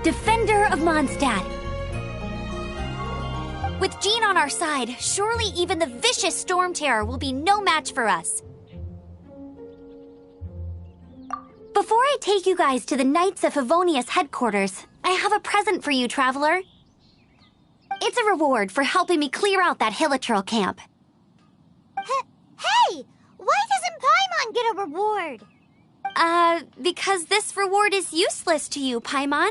defender of Mondstadt. With Jean on our side, surely even the vicious Storm Terror will be no match for us. Before I take you guys to the Knights of Favonius headquarters, I have a present for you, Traveler. It's a reward for helping me clear out that Hilichurl camp. Hey! Why doesn't Paimon get a reward? Because this reward is useless to you, Paimon.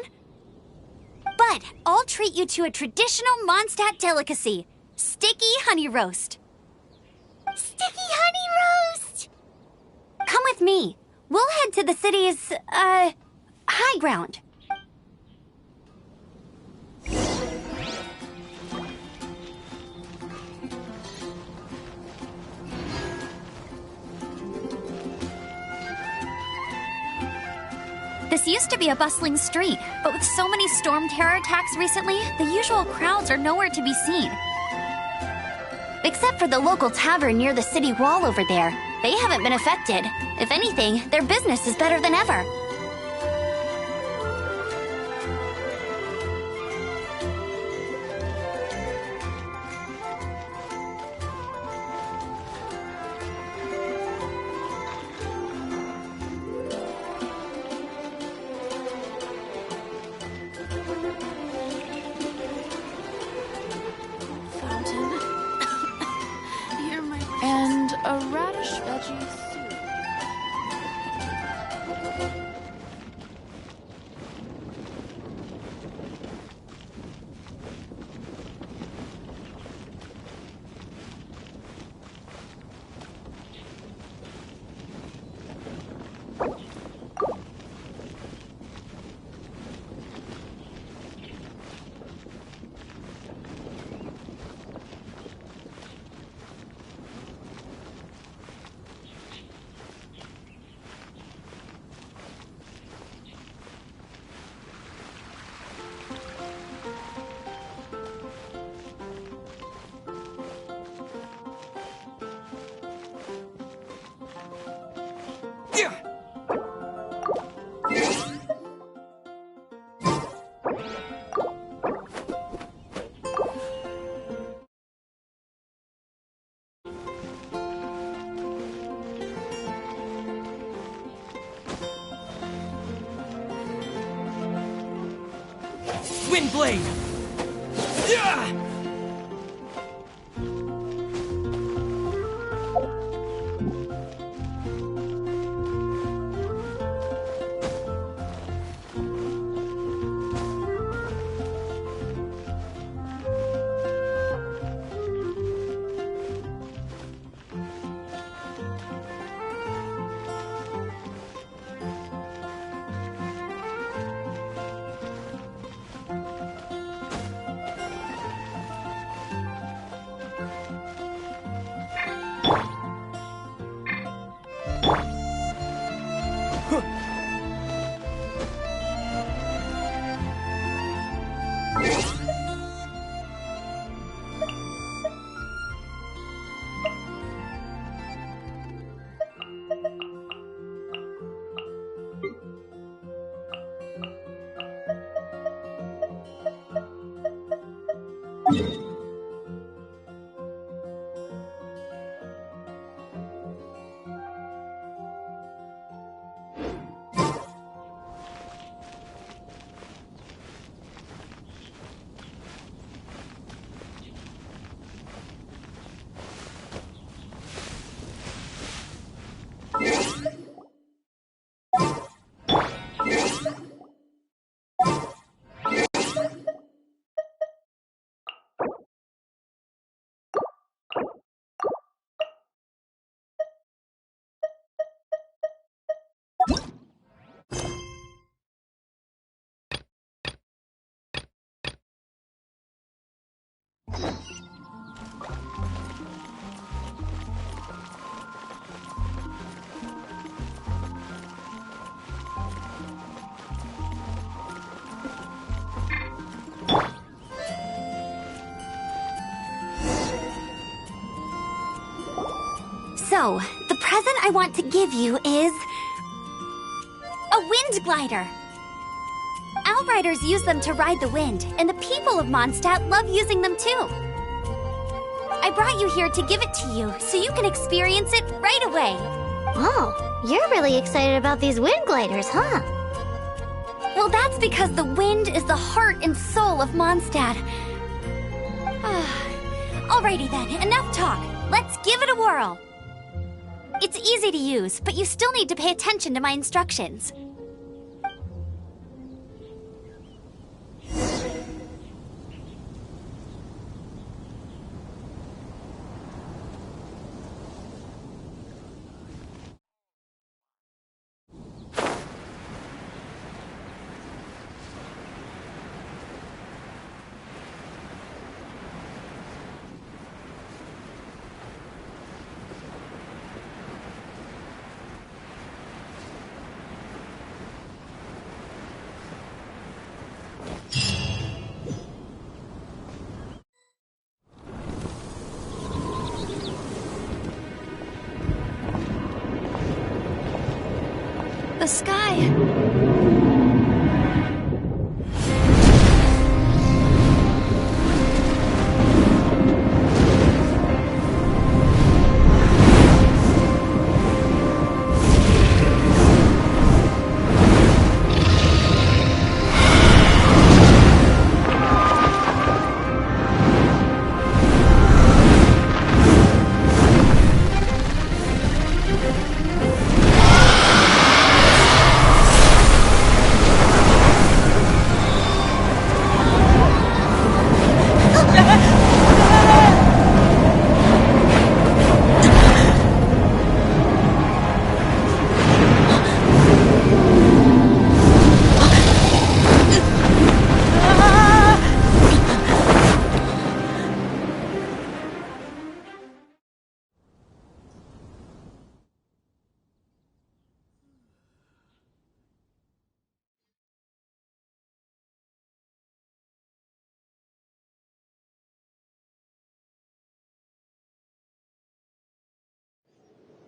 But I'll treat you to a traditional Mondstadt delicacy, sticky honey roast. Sticky honey roast! Come with me. We'll head to the city's, high ground. This used to be a bustling street, but with so many Storm Terror attacks recently, the usual crowds are nowhere to be seen. Except for the local tavern near the city wall over there. They haven't been affected. If anything, their business is better than ever. And a radish veggie soup. Windblade! Yeah! So, the present I want to give you is a wind glider. I'll All riders use them to ride the wind, and the people of Mondstadt love using them too. I brought you here to give it to you, so you can experience it right away. Oh, you're really excited about these wind gliders, huh? Well, that's because the wind is the heart and soul of Mondstadt. Alrighty then, enough talk. Let's give it a whirl. It's easy to use, but you still need to pay attention to my instructions. The sky.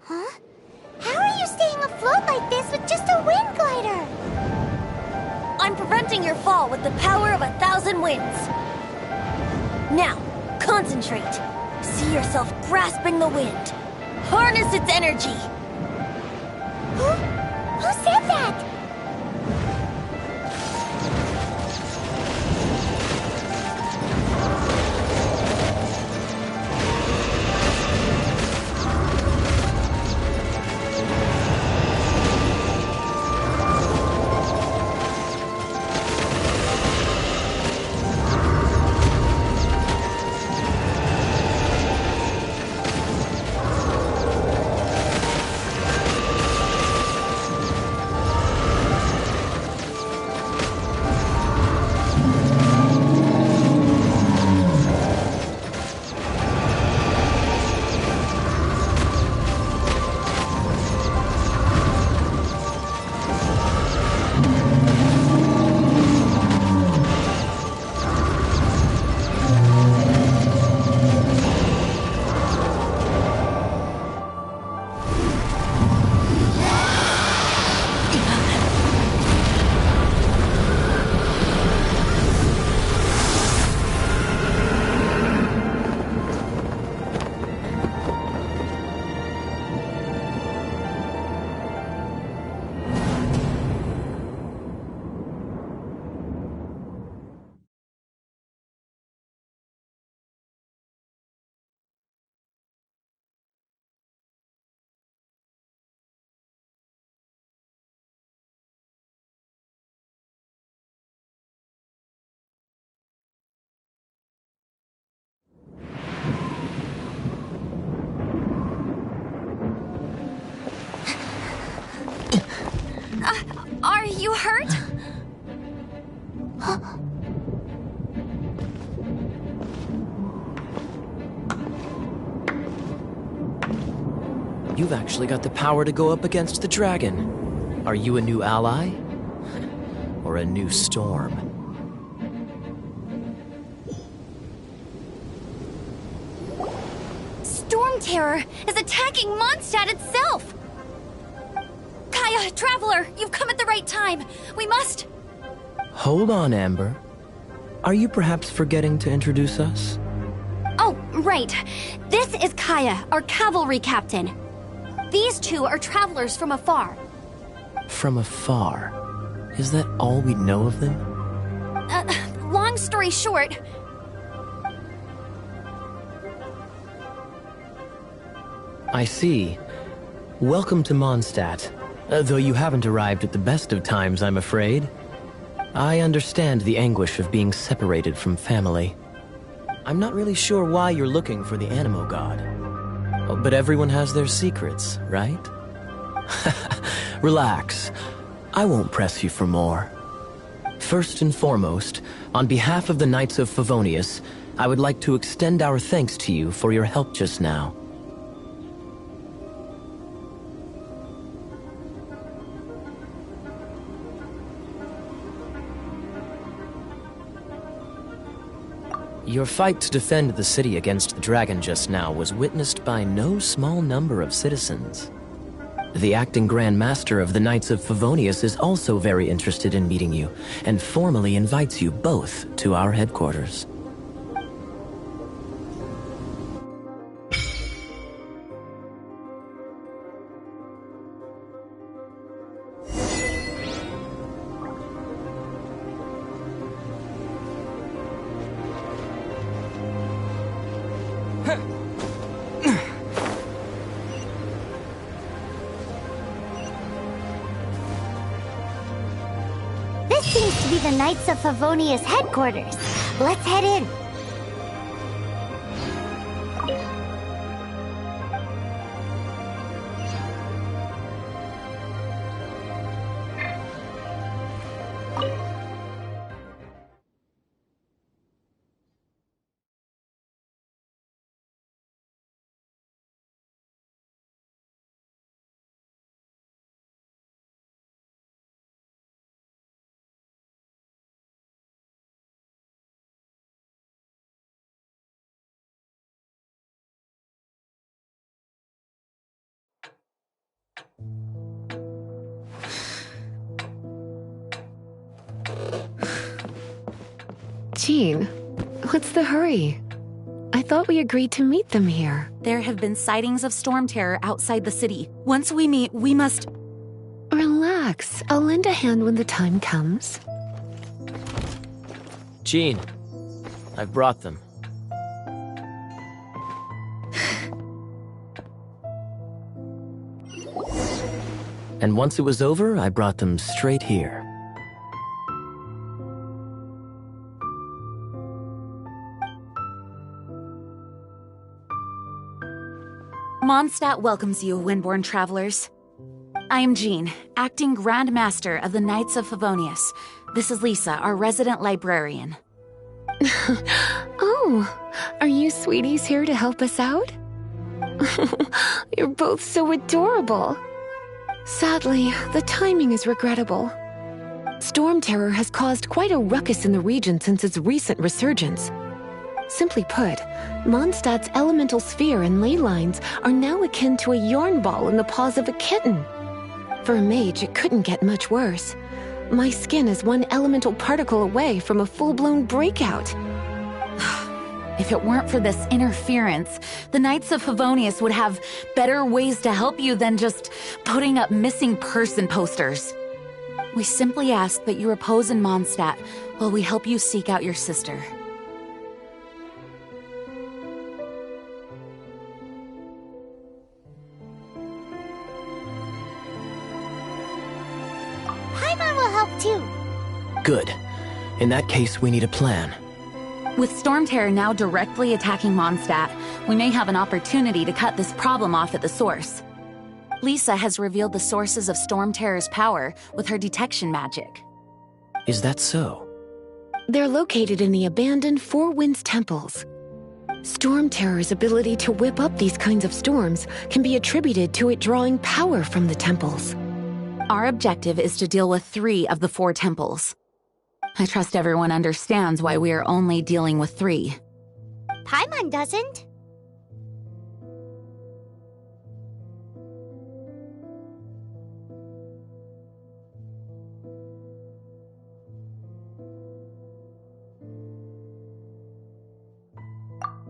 Huh? How are you staying afloat like this with just a wind glider? I'm preventing your fall with the power of 1,000 winds. Now, concentrate. See yourself grasping the wind. Harness its energy. Who said that? Are you hurt? You've actually got the power to go up against the dragon. Are you a new ally? Or a new storm? Storm Terror is attacking Mondstadt itself! Kaya, Traveler, you've come at the right time. We must... Hold on, Amber. Are you perhaps forgetting to introduce us? Oh, right. This is Kaya, our cavalry captain. These two are travelers from afar. From afar? Is that all we know of them? Long story short, I see. Welcome to Mondstadt. Though you haven't arrived at the best of times, I'm afraid. I understand the anguish of being separated from family. I'm not really sure why you're looking for the Animo God. Oh, but everyone has their secrets, right? Relax. I won't press you for more. First and foremost, on behalf of the Knights of Favonius, I would like to extend our thanks to you for your help just now. Your fight to defend the city against the dragon just now was witnessed by no small number of citizens. The acting Grand Master of the Knights of Favonius is also very interested in meeting you, and formally invites you both to our headquarters. This seems to be the Knights of Favonius headquarters. Let's head in. Jean, what's the hurry? I thought we agreed to meet them here. There have been sightings of storm terror outside the city. Once we meet, we must... Relax. I'll lend a hand when the time comes. Jean, I've brought them. And once it was over, I brought them straight here. Mondstadt welcomes you, Windborn travelers. I am Jean, acting Grand Master of the Knights of Favonius. This is Lisa, our resident librarian. Oh, are you sweeties here to help us out? You're both so adorable. Sadly, the timing is regrettable. Storm terror has caused quite a ruckus in the region since its recent resurgence. Simply put, Mondstadt's elemental sphere and ley lines are now akin to a yarn ball in the paws of a kitten. For a mage, it couldn't get much worse. My skin is one elemental particle away from a full-blown breakout. If it weren't for this interference, the Knights of Favonius would have better ways to help you than just putting up missing person posters. We simply ask that you repose in Mondstadt while we help you seek out your sister. Paimon will help too. Good. In that case, we need a plan. With Storm Terror now directly attacking Mondstadt, we may have an opportunity to cut this problem off at the source. Lisa has revealed the sources of Storm Terror's power with her detection magic. Is that so? They're located in the abandoned Four Winds temples. Storm Terror's ability to whip up these kinds of storms can be attributed to it drawing power from the temples. Our objective is to deal with 3 of the 4 temples. I trust everyone understands why we are only dealing with 3. Paimon doesn't.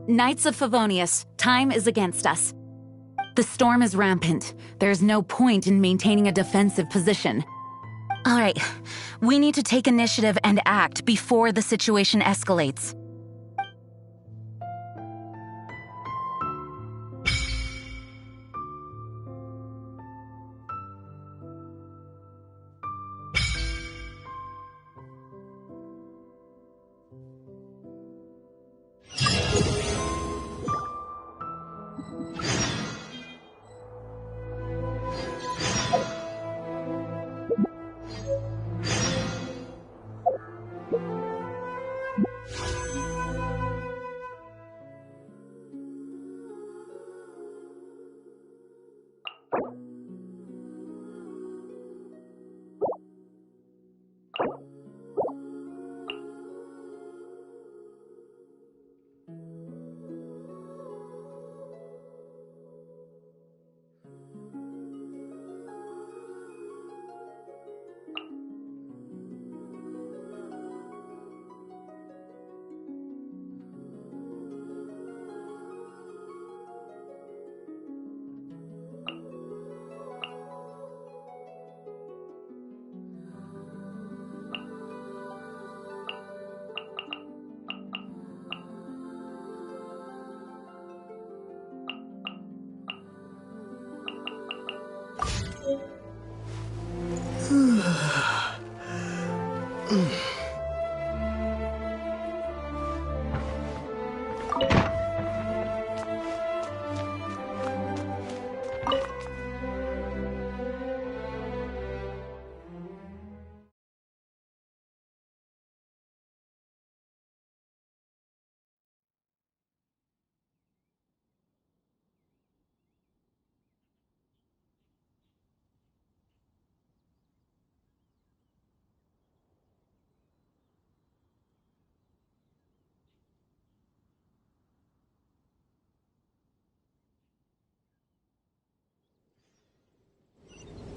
Knights of Favonius, time is against us. The storm is rampant. There's no point in maintaining a defensive position. All right, we need to take initiative and act before the situation escalates.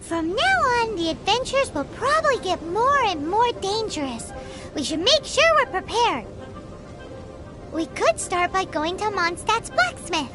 From now on, the adventures will probably get more and more dangerous. We should make sure we're prepared. We could start by going to Mondstadt's blacksmith.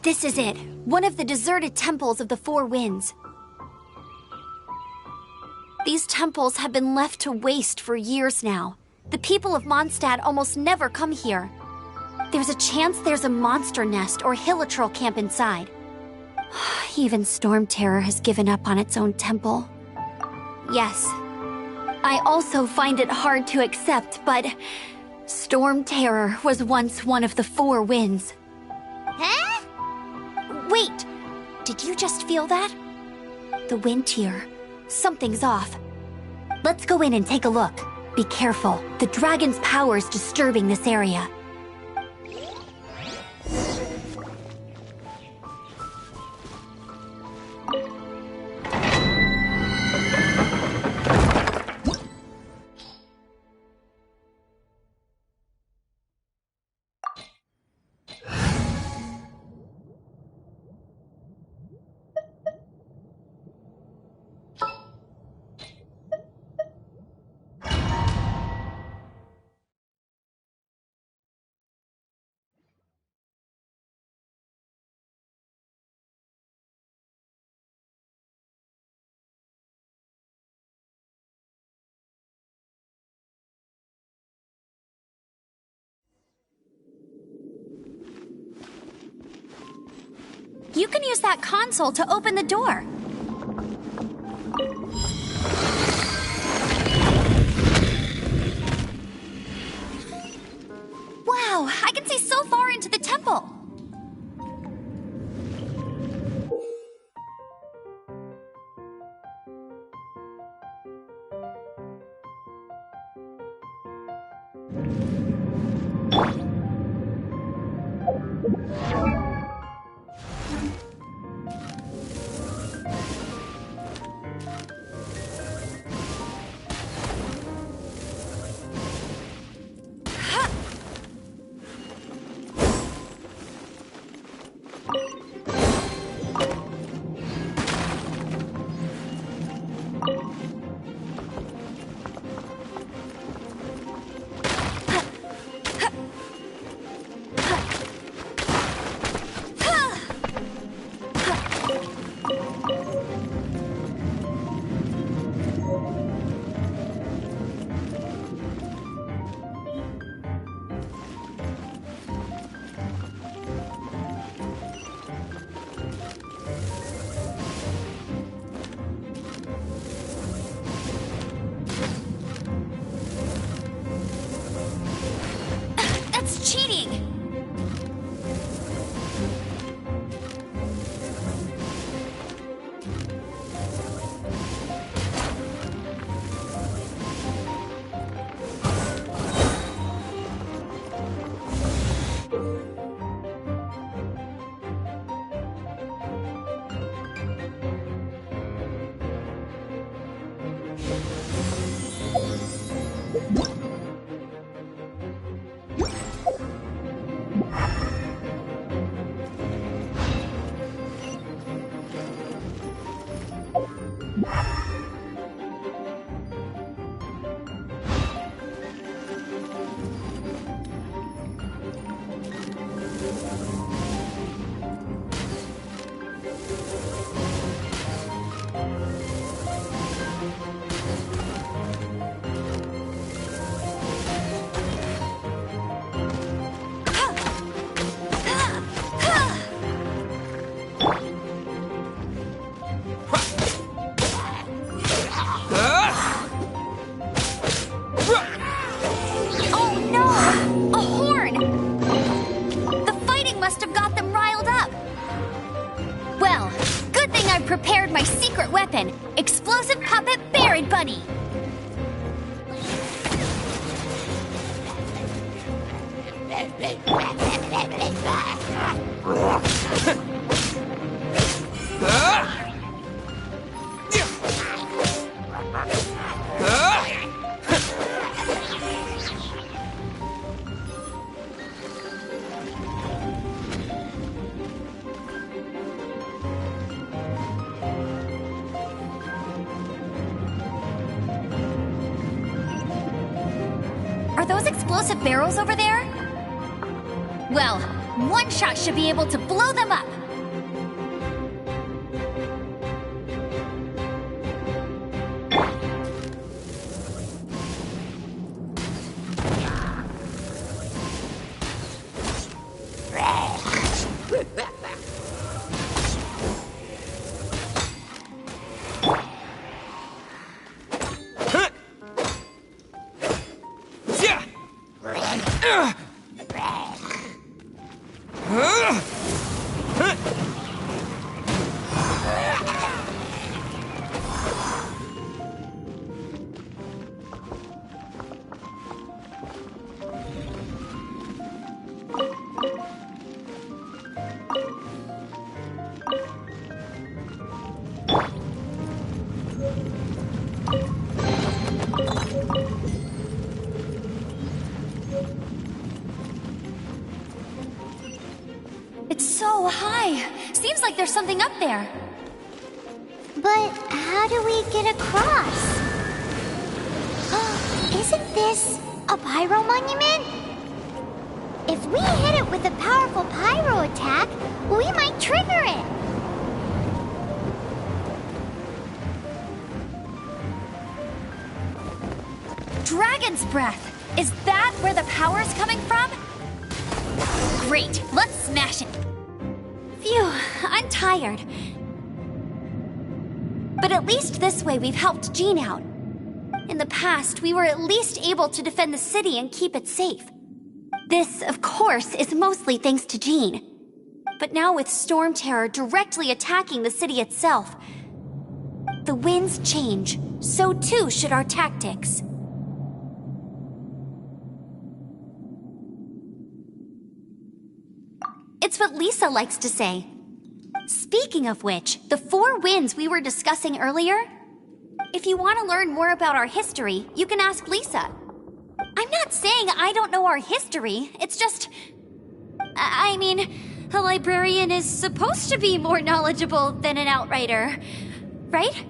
This is it. One of the deserted temples of the Four Winds. These temples have been left to waste for years now. The people of Mondstadt almost never come here. There's a chance there's a monster nest or hilitrol camp inside. Even Storm Terror has given up on its own temple. Yes, I also find it hard to accept, but Storm Terror was once one of the Four Winds. Huh? Wait! Did you just feel that? The wind here. Something's off. Let's go in and take a look. Be careful. The dragon's power is disturbing this area. You can use that console to open the door. Wow, I can see so far into the temple. Cheating! Prepared my secret weapon, explosive puppet Buried Bunny. Are those explosive barrels over there? Well, one shot should be able to blow them up. so high. Seems like there's something up there. But how do we get across? Isn't this a pyro monument? If we hit it with a powerful pyro attack, we might trigger it. Dragon's breath! Is that where the power's coming from? Great, let's smash it! Phew, I'm tired. But at least this way we've helped Jean out. In the past, we were at least able to defend the city and keep it safe. This, of course, is mostly thanks to Jean. But now with Storm Terror directly attacking the city itself, the winds change, so too should our tactics. It's what Lisa likes to say. Speaking of which, the 4 winds we were discussing earlier, if you want to learn more about our history, you can ask Lisa. I'm not saying I don't know our history, it's just... I mean, a librarian is supposed to be more knowledgeable than an outrider, right?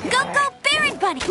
Go, go, Baron Bunny!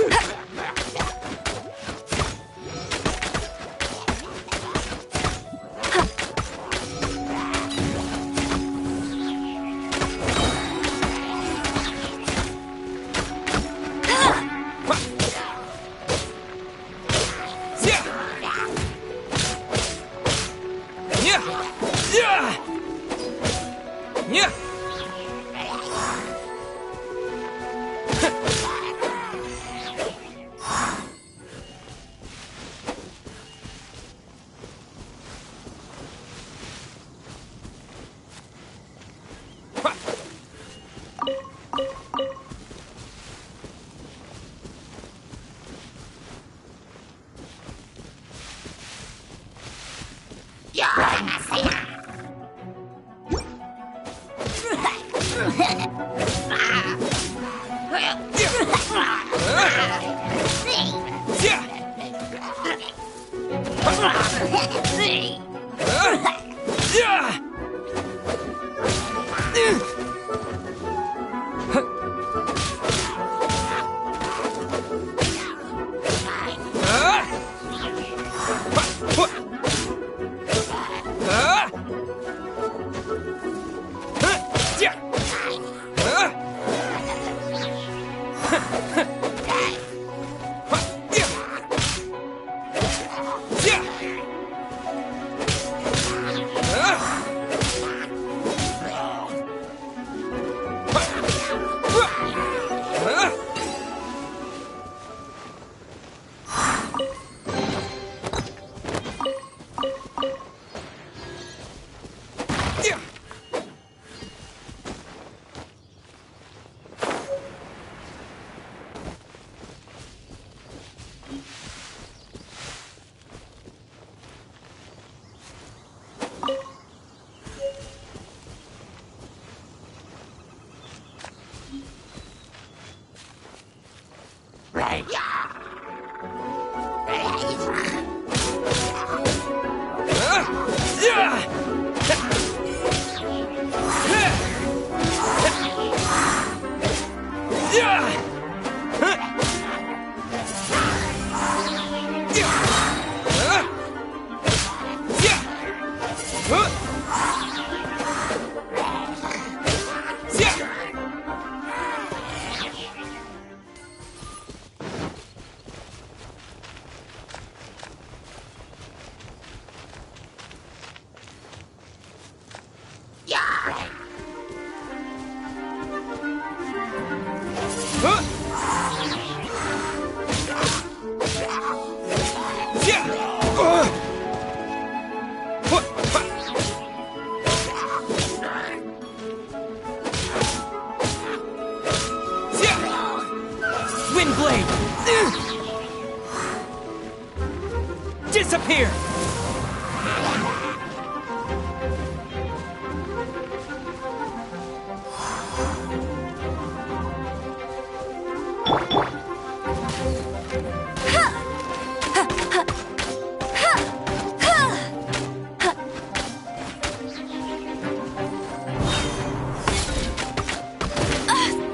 Disappear!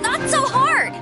Not so hard!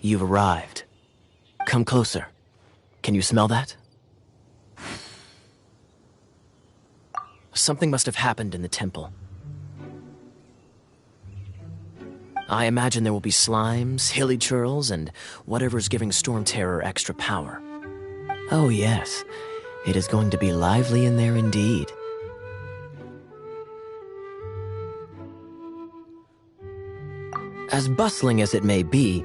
You've arrived. Come closer. Can you smell that? Something must have happened in the temple. I imagine there will be slimes, hilly churls, and whatever's giving Storm Terror extra power. Oh yes, it is going to be lively in there indeed. As bustling as it may be,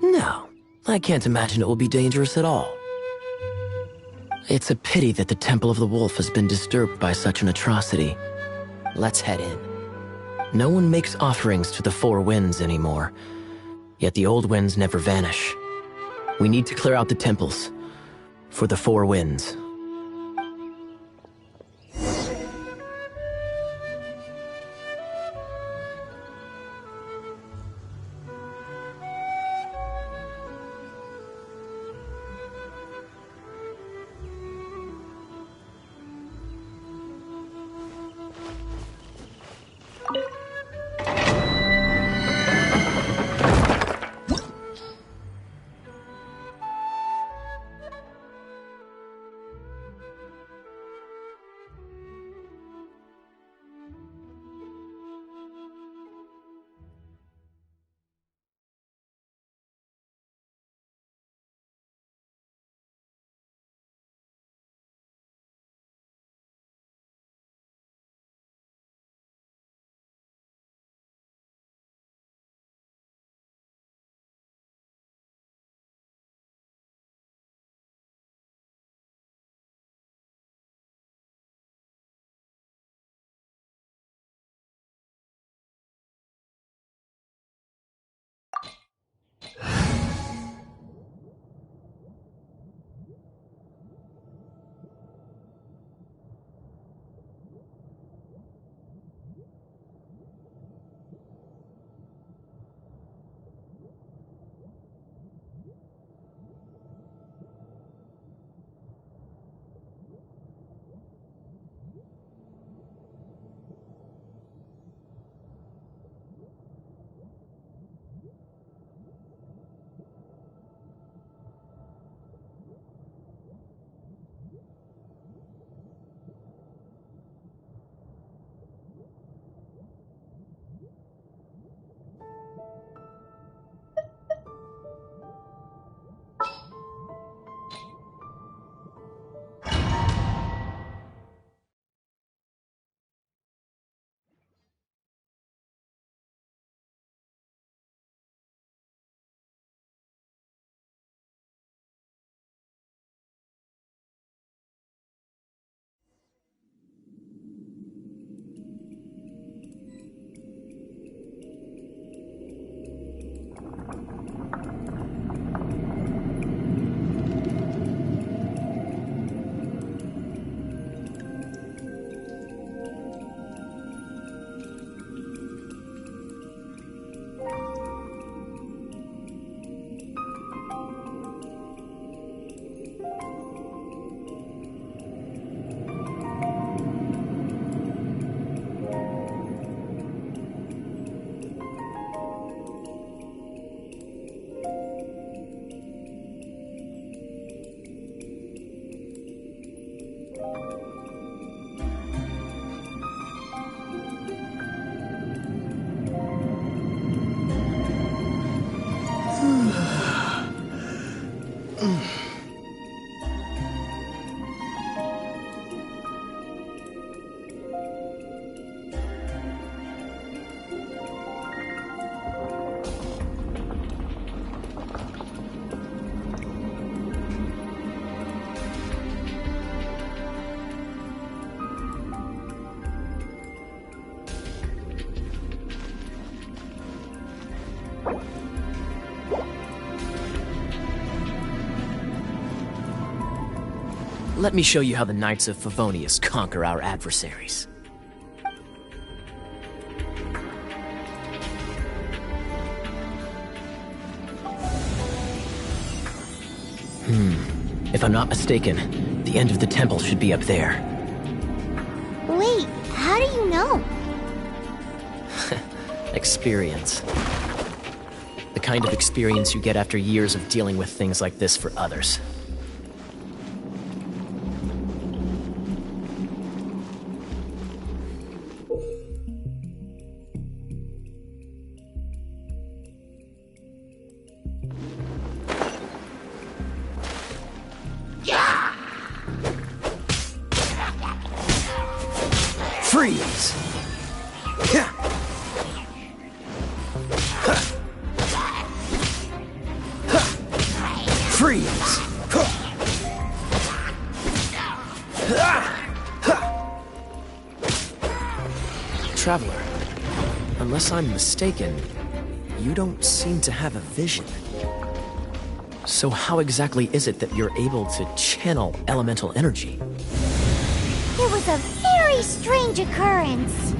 no, I can't imagine it will be dangerous at all. It's a pity that the Temple of the Wolf has been disturbed by such an atrocity. Let's head in. No one makes offerings to the Four Winds anymore, yet the old winds never vanish. We need to clear out the temples for the Four Winds. Let me show you how the Knights of Favonius conquer our adversaries. If I'm not mistaken, the end of the temple should be up there. Wait, how do you know? Experience. The kind of experience you get after years of dealing with things like this for others. Freeze! Freeze! Traveler, unless I'm mistaken, you don't seem to have a vision. So how exactly is it that you're able to channel elemental energy? It was a very strange occurrence.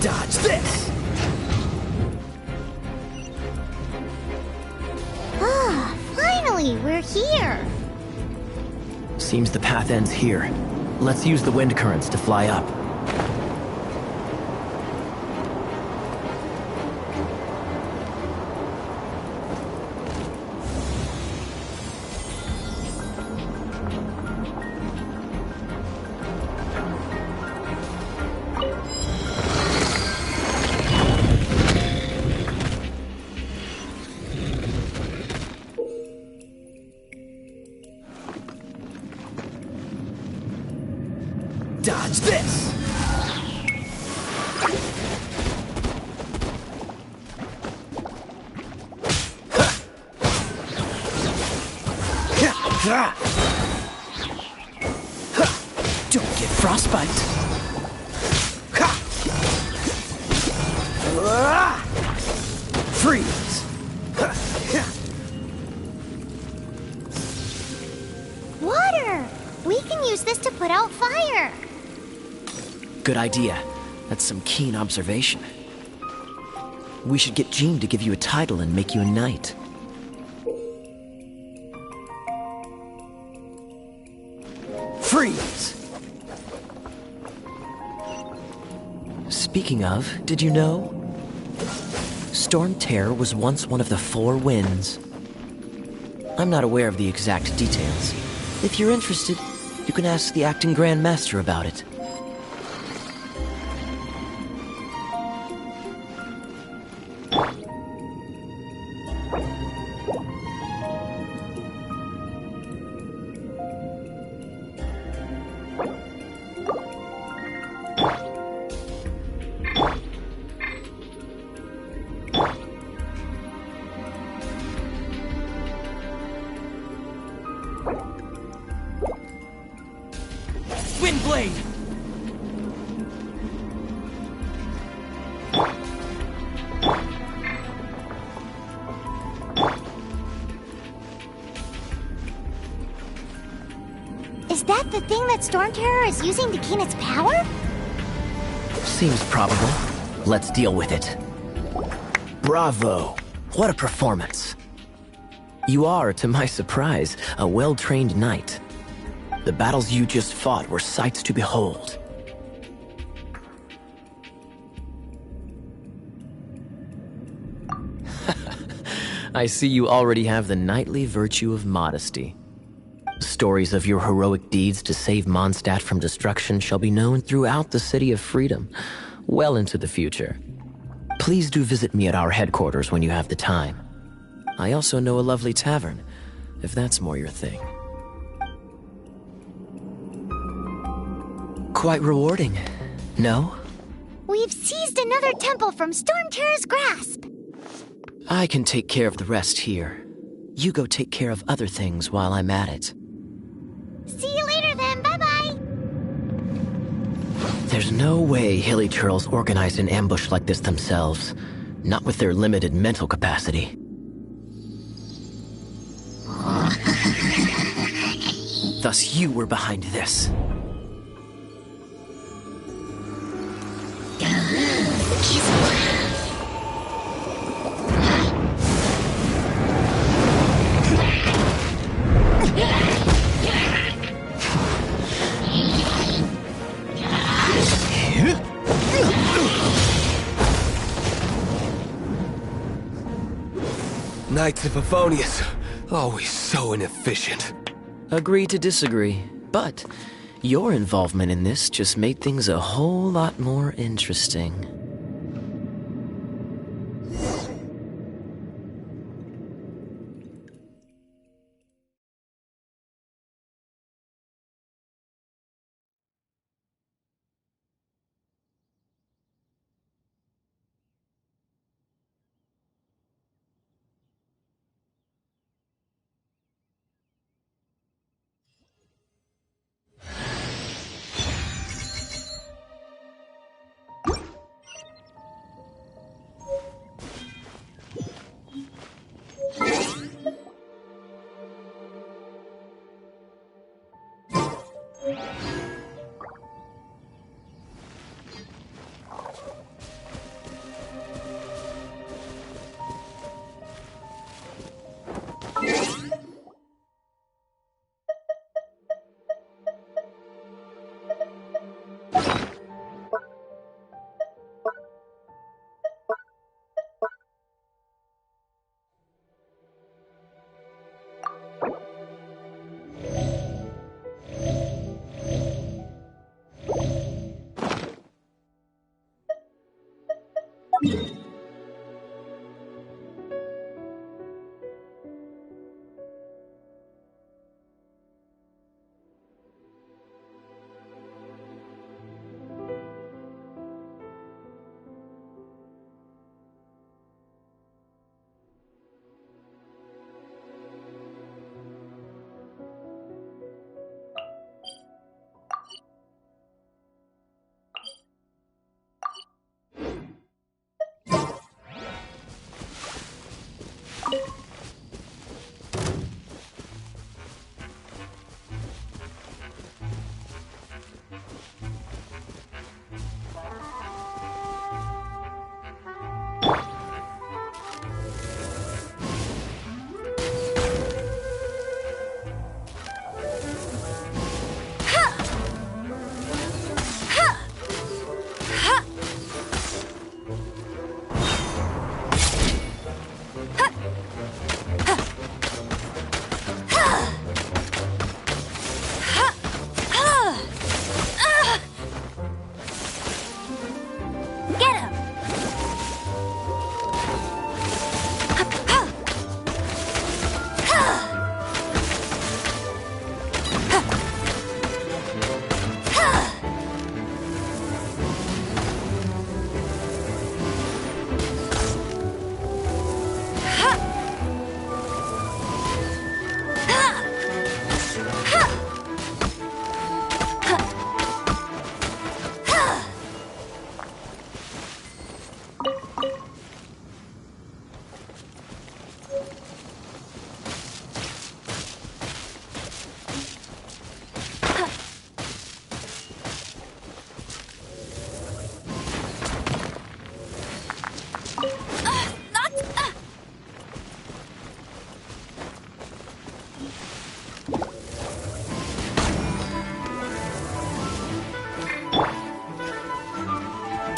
Dodge this! Ah, finally, we're here. Seems the path ends here. Let's use the wind currents to fly up. Dodge this! Don't get frostbite. Freeze! Water! We can use this to put out fire. Good idea. That's some keen observation. We should get Jean to give you a title and make you a knight. Freeze! Speaking of, did you know? Storm Terror was once one of the Four Winds. I'm not aware of the exact details. If you're interested, you can ask the acting Grand Master about it. Windblade! Is that the thing that Storm Terror is using to gain its power? Seems probable. Let's deal with it. Bravo! What a performance. You are, to my surprise, a well-trained knight. The battles you just fought were sights to behold. I see you already have the knightly virtue of modesty. Stories of your heroic deeds to save Mondstadt from destruction shall be known throughout the City of Freedom, well into the future. Please do visit me at our headquarters when you have the time. I also know a lovely tavern, if that's more your thing. Quite rewarding, no? We We've seized another temple from Storm Terror's grasp. I can take care of the rest here. You go take care of other things while I'm at it. See you later then, bye-bye! There's no way Hilly Turtles organized an ambush like this themselves. Not with their limited mental capacity. Thus you were behind this. Knights of Favonius, always so inefficient. Agree to disagree, but your involvement in this just made things a whole lot more interesting.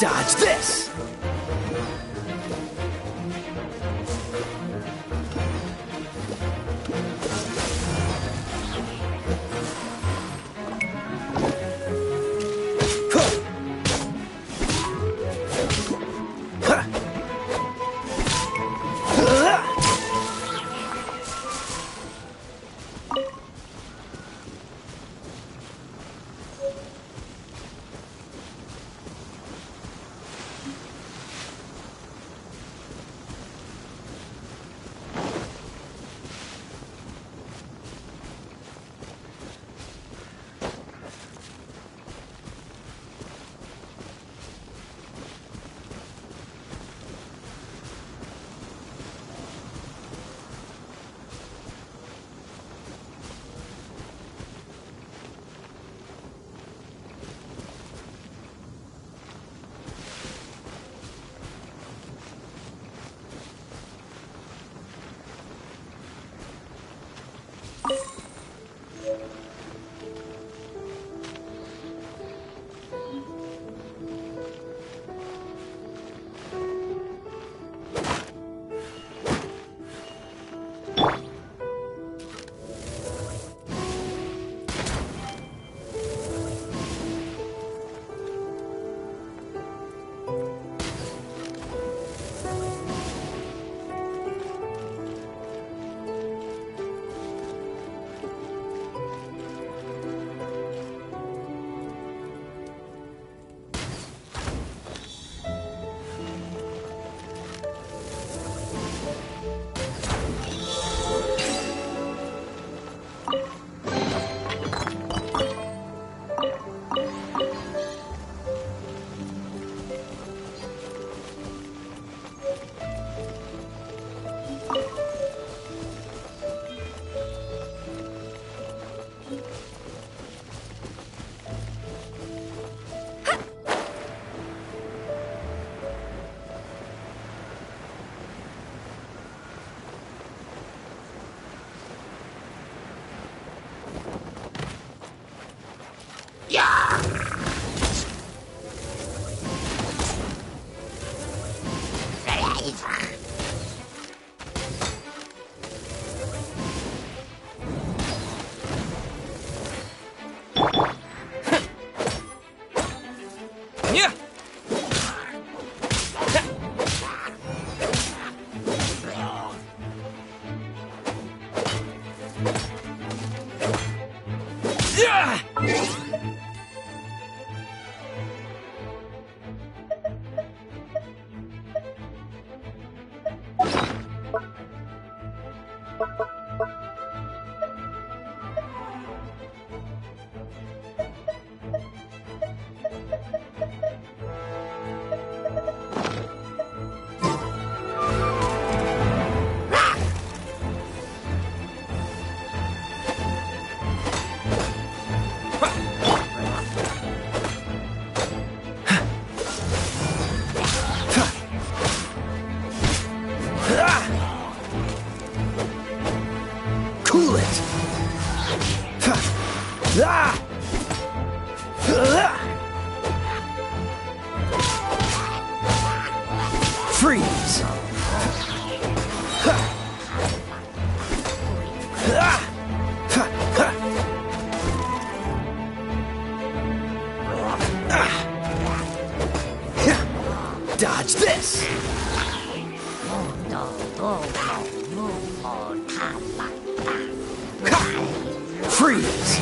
Dodge this! Yeah. Cool it! Freeze! Dodge this! Freeze!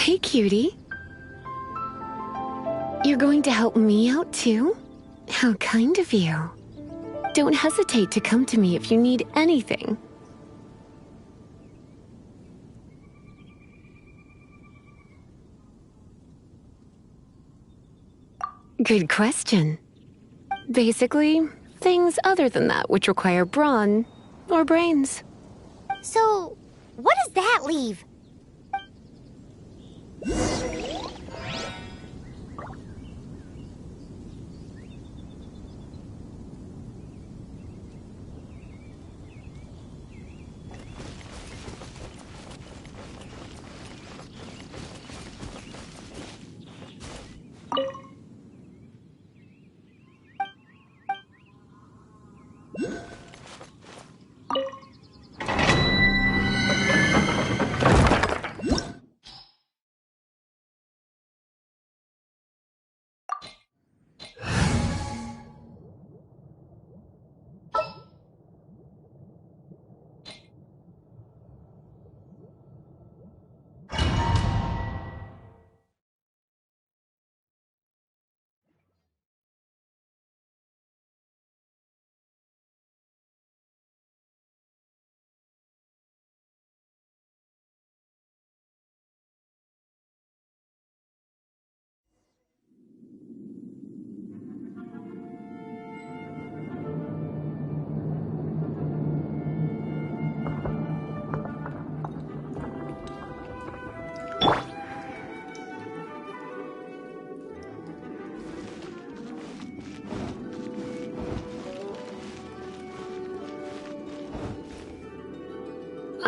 Hey, cutie. You're going to help me out, too? How kind of you. Don't hesitate to come to me if you need anything. Good question. Basically, things other than that which require brawn or brains. So, what does that leave?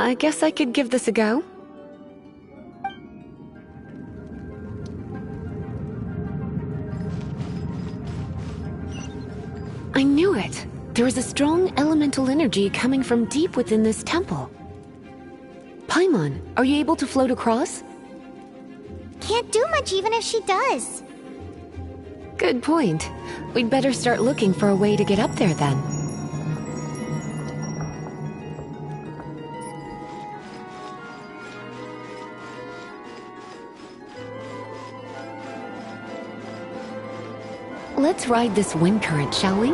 I guess I could give this a go. I knew it. There is a strong elemental energy coming from deep within this temple. Paimon, are you able to float across? Can't do much even if she does. Good point. We'd better start looking for a way to get up there then. Let's ride this wind current, shall we?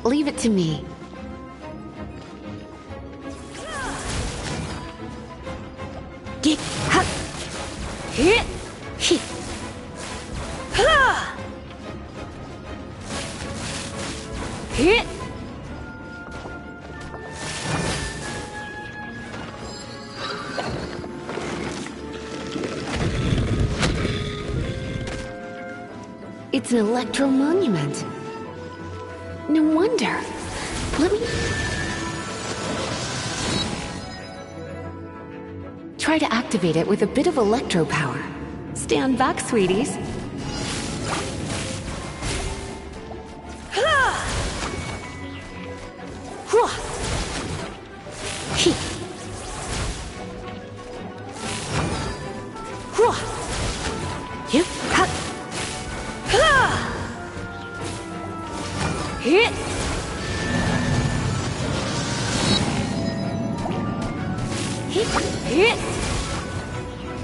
Leave it to me. Get up. Hit. Hit. Ha. Hit. It's an electro monument. No wonder. Let me... try to activate it with a bit of electro power. Stand back, sweeties.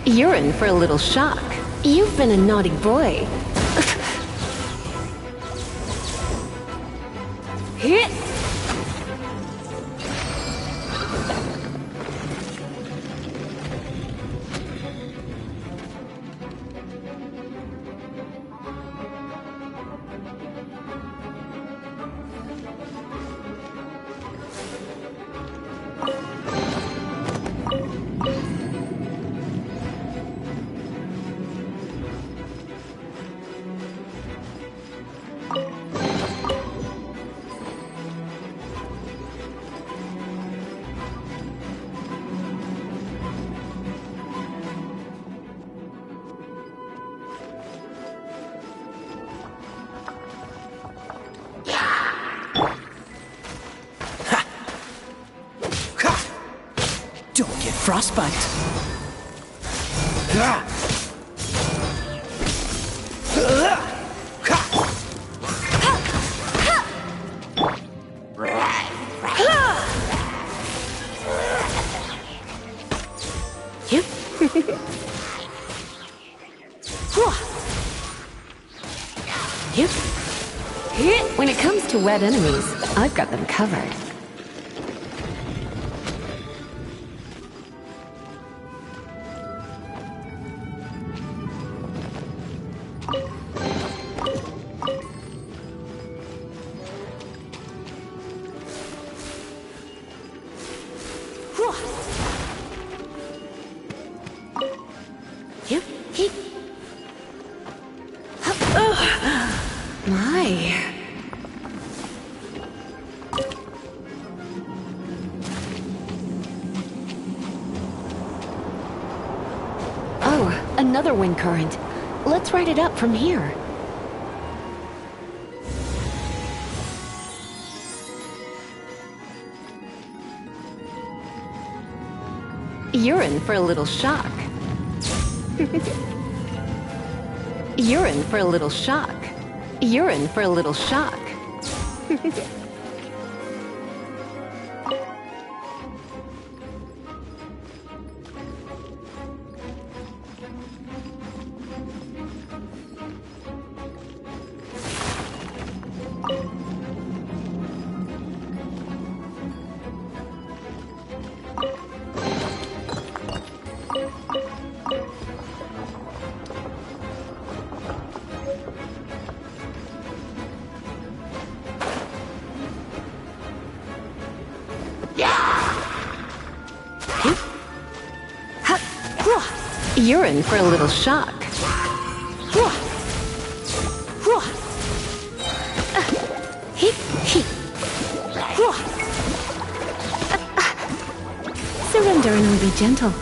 You're in for a little shock. You've been a naughty boy. Hit! Don't get frostbite. When it comes to wet enemies, I've got them covered. My. Oh, another wind current. Let's ride it up from here. You're in for a little shock. You're in for a little shock. You're in for a little shock. You're in for a little shock. Surrender and I'll be gentle.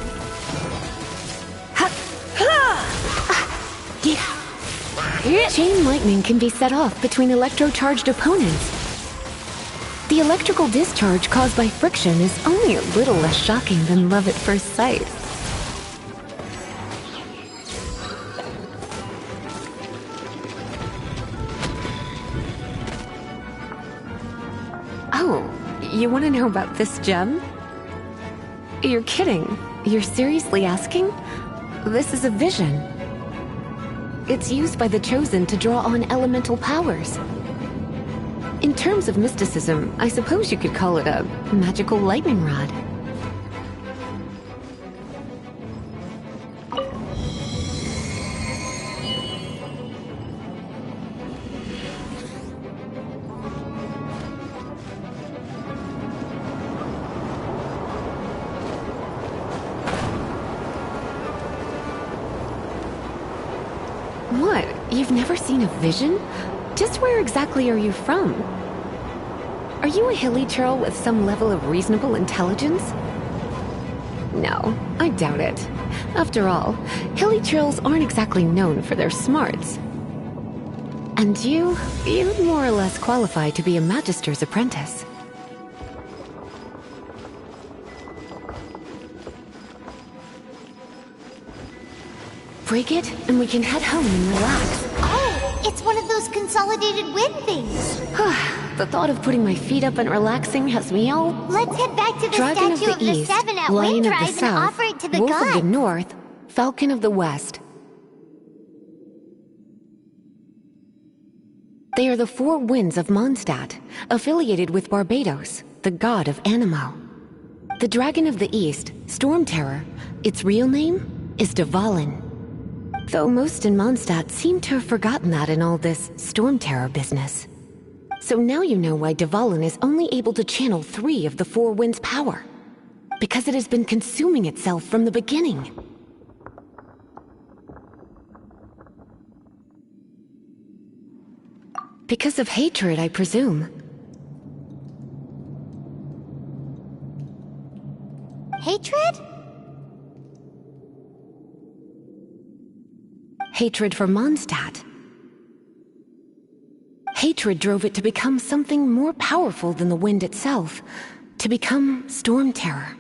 Chain lightning can be set off between electro-charged opponents. The electrical discharge caused by friction is only a little less shocking than love at first sight. Oh, you want to know about this gem? You're kidding. You're seriously asking? This is a vision. It's used by the Chosen to draw on elemental powers. In terms of mysticism, I suppose you could call it a magical lightning rod. What? You've never seen a vision? Just where exactly are you from? Are you a hilly churl with some level of reasonable intelligence? No, I doubt it. After all, hilly churls aren't exactly known for their smarts. And you'd more or less qualify to be a magister's apprentice. Break it, and we can head home and relax. Oh, it's one of those consolidated wind things. The thought of putting my feet up and relaxing has me all... Let's head back to the Dragon statue of the East, Seven at Lion of the Windrise and South, offer it to the Wolf gods. of the North, Falcon of the West. They are the four winds of Mondstadt, affiliated with Barbados, the god of Anemo. The Dragon of the East, Storm Terror, its real name is Dvalin. Though most in Mondstadt seem to have forgotten that in all this Storm Terror business. So now you know why Dvalin is only able to channel 3 of the four winds' power. Because it has been consuming itself from the beginning. Because of hatred, I presume. Hatred? Hatred for Mondstadt. Hatred drove it to become something more powerful than the wind itself. To become Storm Terror.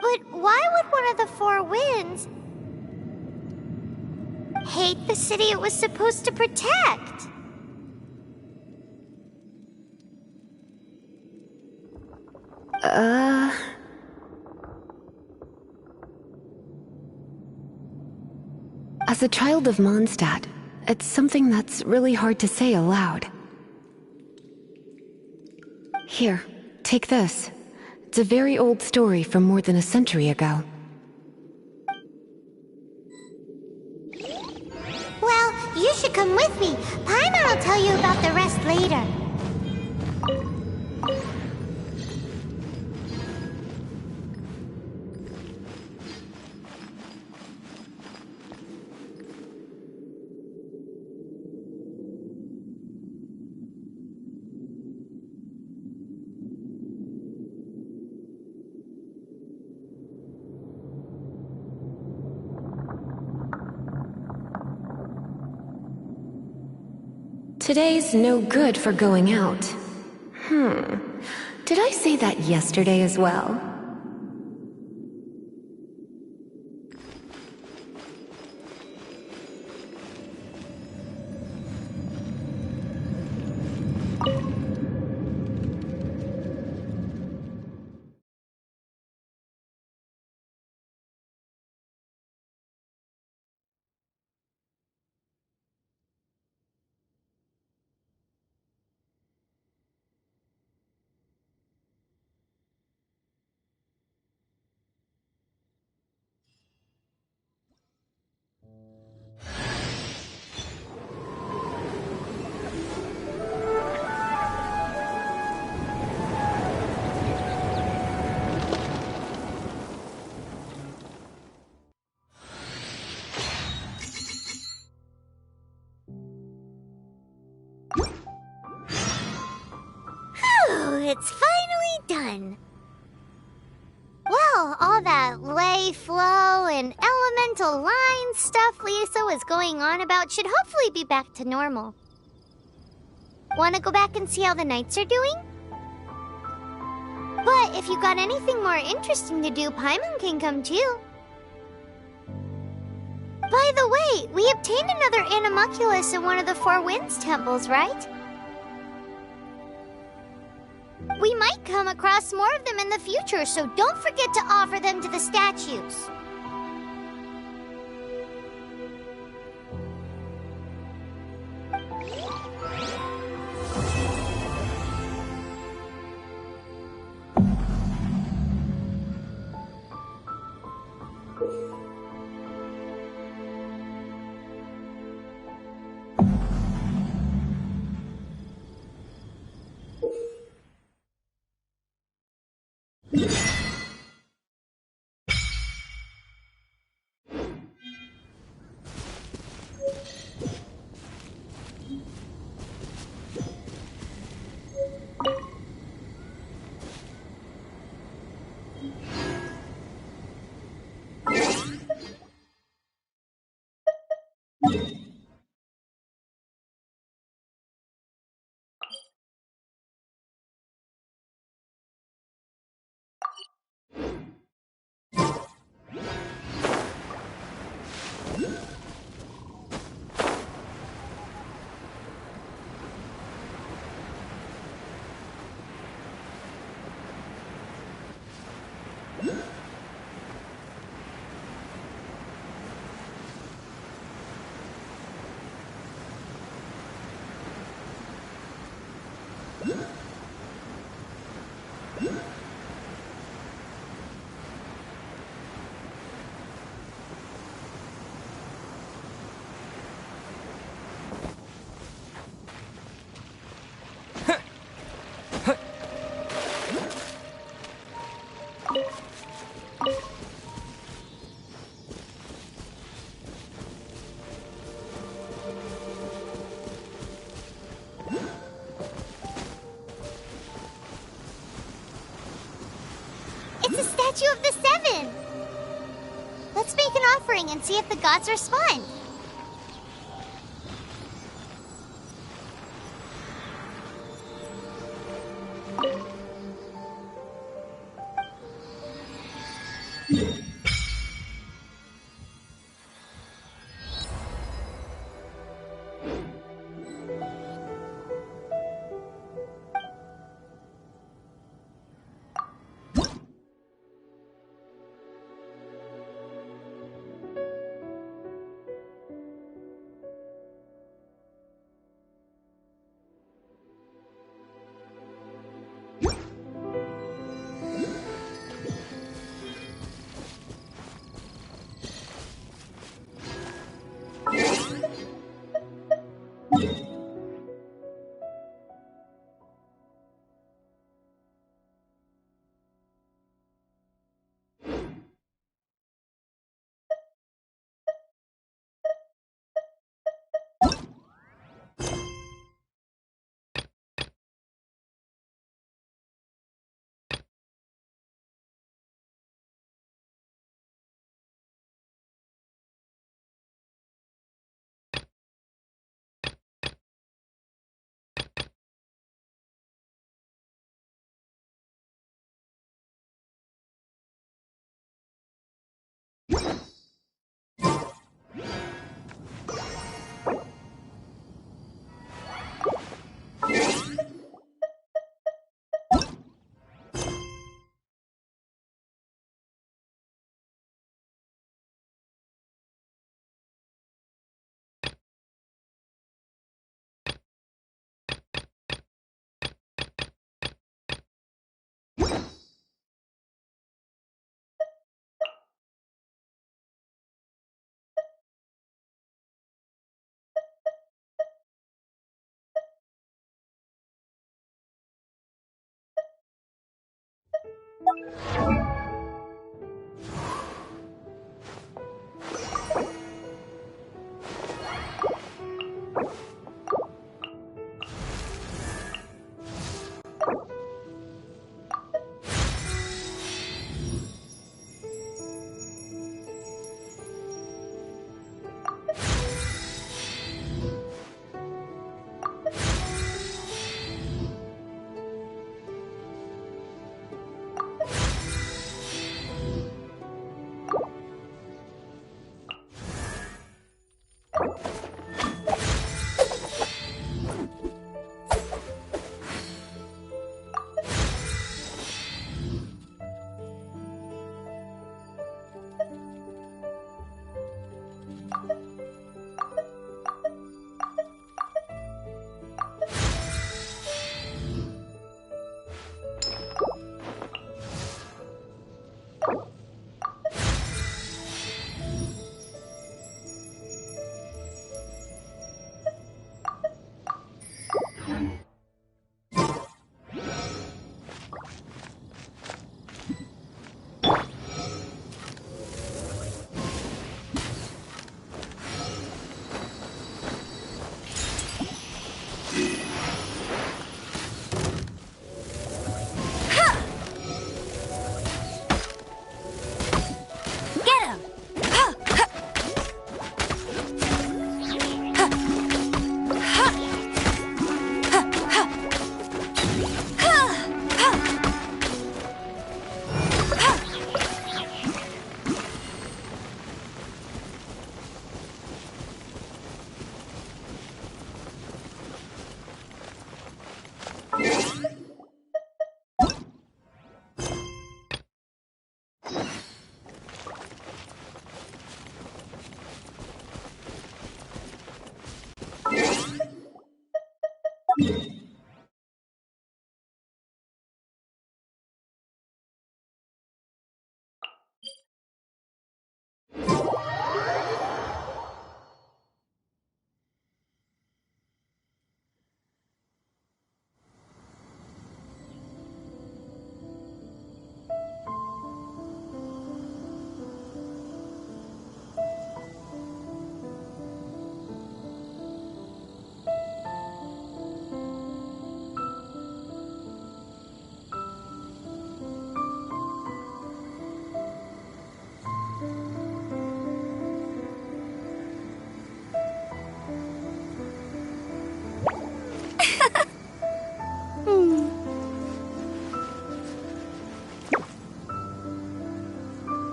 But why would one of the four winds hate the city it was supposed to protect? As a child of Mondstadt, it's something that's really hard to say aloud. Here, take this. It's a very old story from more than a century ago. Well, you should come with me. Paimon will tell you about the rest later. Today's no good for going out. Did I say that yesterday as well? it's finally done. Well, all that lay, flow, and elemental line stuff Lisa was going on about should hopefully be back to normal. Want to go back and see how the knights are doing? But if you got anything more interesting to do, Paimon can come too. By the way, we obtained another animalculus in one of the Four Winds temples, right? We might come across more of them in the future, so don't forget to offer them to the statues. It's a statue of the Seven! Let's make an offering and see if the gods respond.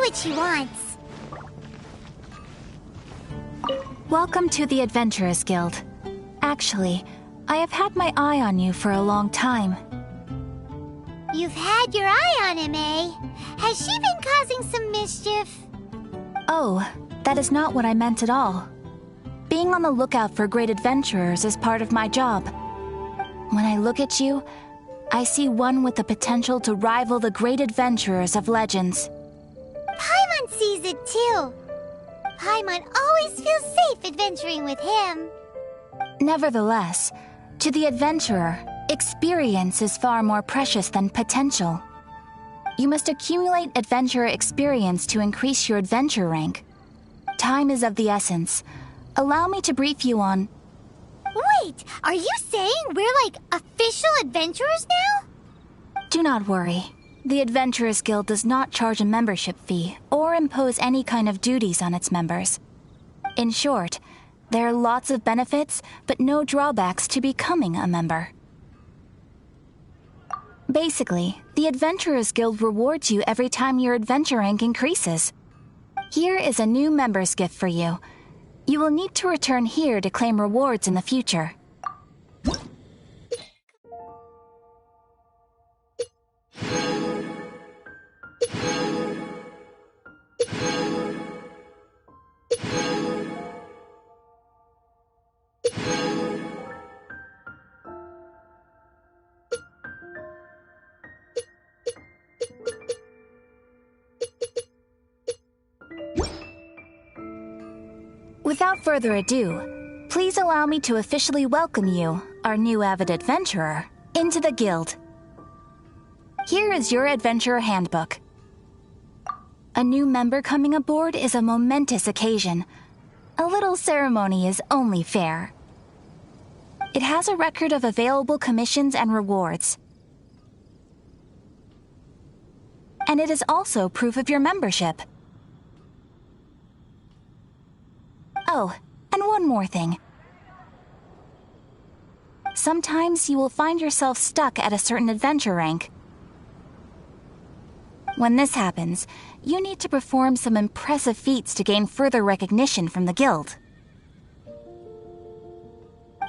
what she wants. Welcome to the Adventurers Guild. Actually, I have had my eye on you for a long time. You've had your eye on him, eh? Has she been causing some mischief? Oh, that is not what I meant at all. Being on the lookout for great adventurers is part of my job. When I look at you, I see one with the potential to rival the great adventurers of legends. Paimon sees it too. Paimon always feels safe adventuring with him. Nevertheless, to the adventurer, experience is far more precious than potential. You must accumulate adventurer experience to increase your adventure rank. Time is of the essence. Allow me to brief you on... Wait, are you saying we're like official adventurers now? Do not worry. The Adventurers Guild does not charge a membership fee or impose any kind of duties on its members. In short, there are lots of benefits, but no drawbacks to becoming a member. Basically, the Adventurers Guild rewards you every time your adventure rank increases. Here is a new member's gift for you. You will need to return here to claim rewards in the future. Without further ado, please allow me to officially welcome you, our new avid adventurer, into the guild. Here is your adventurer handbook. A new member coming aboard is a momentous occasion. A little ceremony is only fair. It has a record of available commissions and rewards. And it is also proof of your membership. Oh, and one more thing. Sometimes you will find yourself stuck at a certain adventure rank. When this happens, you need to perform some impressive feats to gain further recognition from the guild.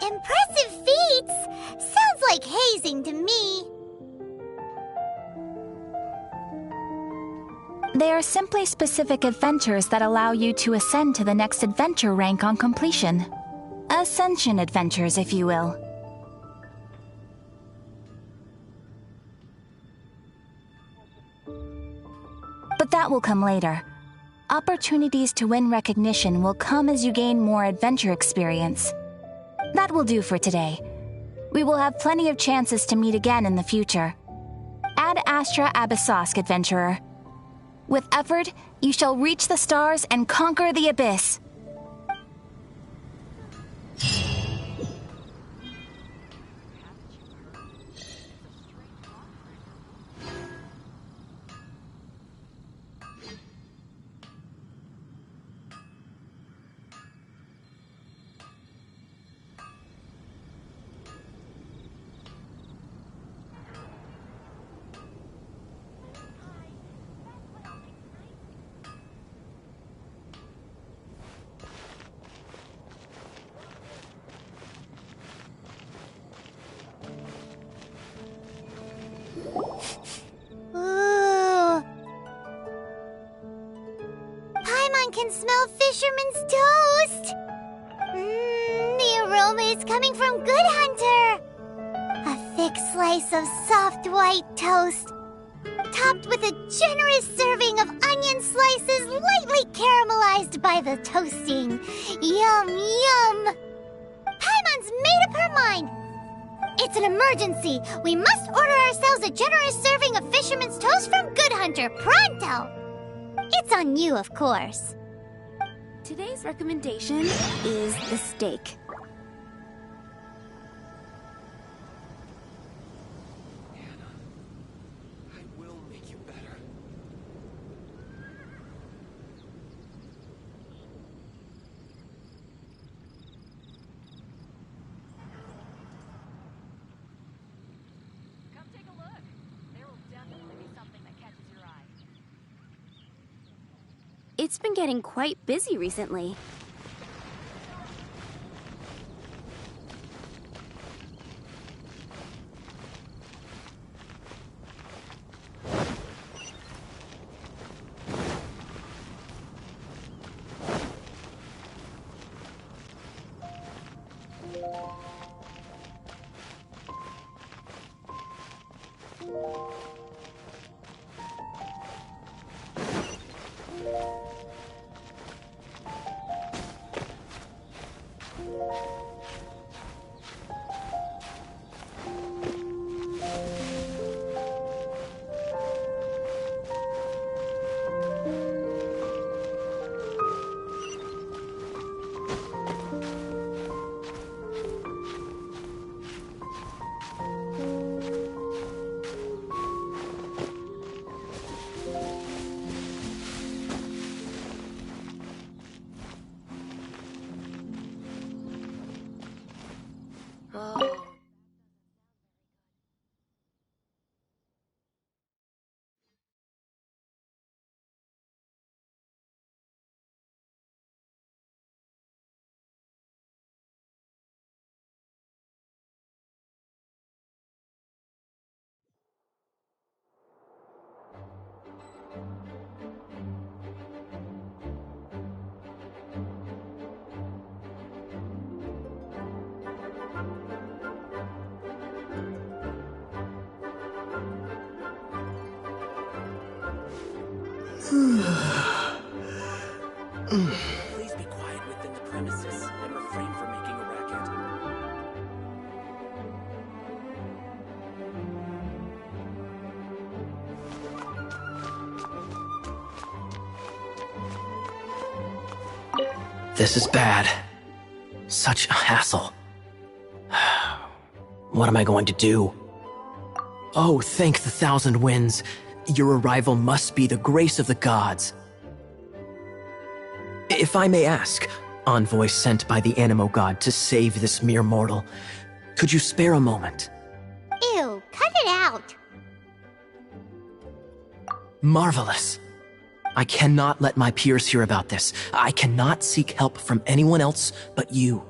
Impressive feats? Sounds like hazing to me. They are simply specific adventures that allow you to ascend to the next adventure rank on completion. Ascension adventures, if you will. But that will come later. Opportunities to win recognition will come as you gain more adventure experience. That will do for today. We will have plenty of chances to meet again in the future. Ad Astra Abyssosk, adventurer. With effort, you shall reach the stars and conquer the abyss. Can smell fisherman's toast. The aroma is coming from Good Hunter. A thick slice of soft white toast, topped with a generous serving of onion slices lightly caramelized by the toasting. Yum, yum. Paimon's made up her mind. It's an emergency. We must order ourselves a generous serving of fisherman's toast from Good Hunter, pronto. It's on you, of course. Today's recommendation is the steak. I will make you better. Come take a look. There will definitely be something that catches your eye. It's been getting quite busy recently. Please be quiet within the premises and refrain from making a racket. This is bad. Such a hassle. What am I going to do? Oh, thank the thousand winds. Your arrival must be the grace of the gods. If I may ask, envoy sent by the Animo god to save this mere mortal, could you spare a moment? Ew, cut it out. Marvelous. I cannot let my peers hear about this. I cannot seek help from anyone else but you.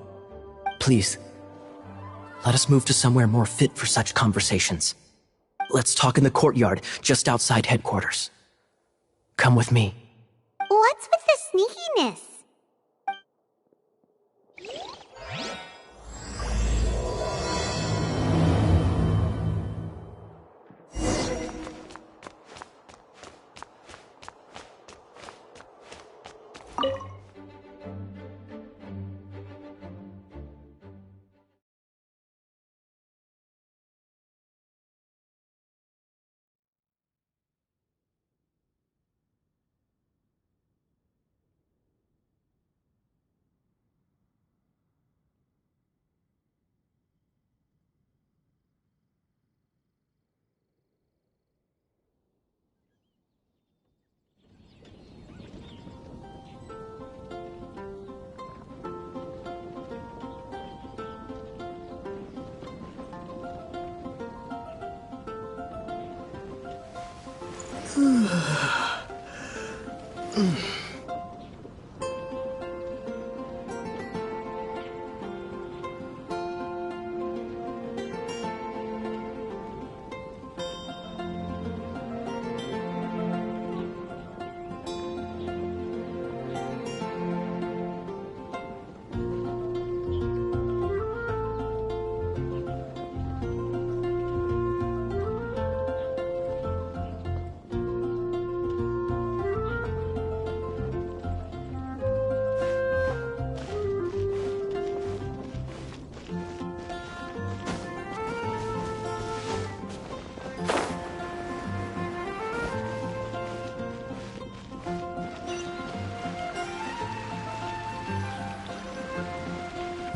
Please, let us move to somewhere more fit for such conversations. Let's talk in the courtyard, just outside headquarters. Come with me. What's with the sneakiness?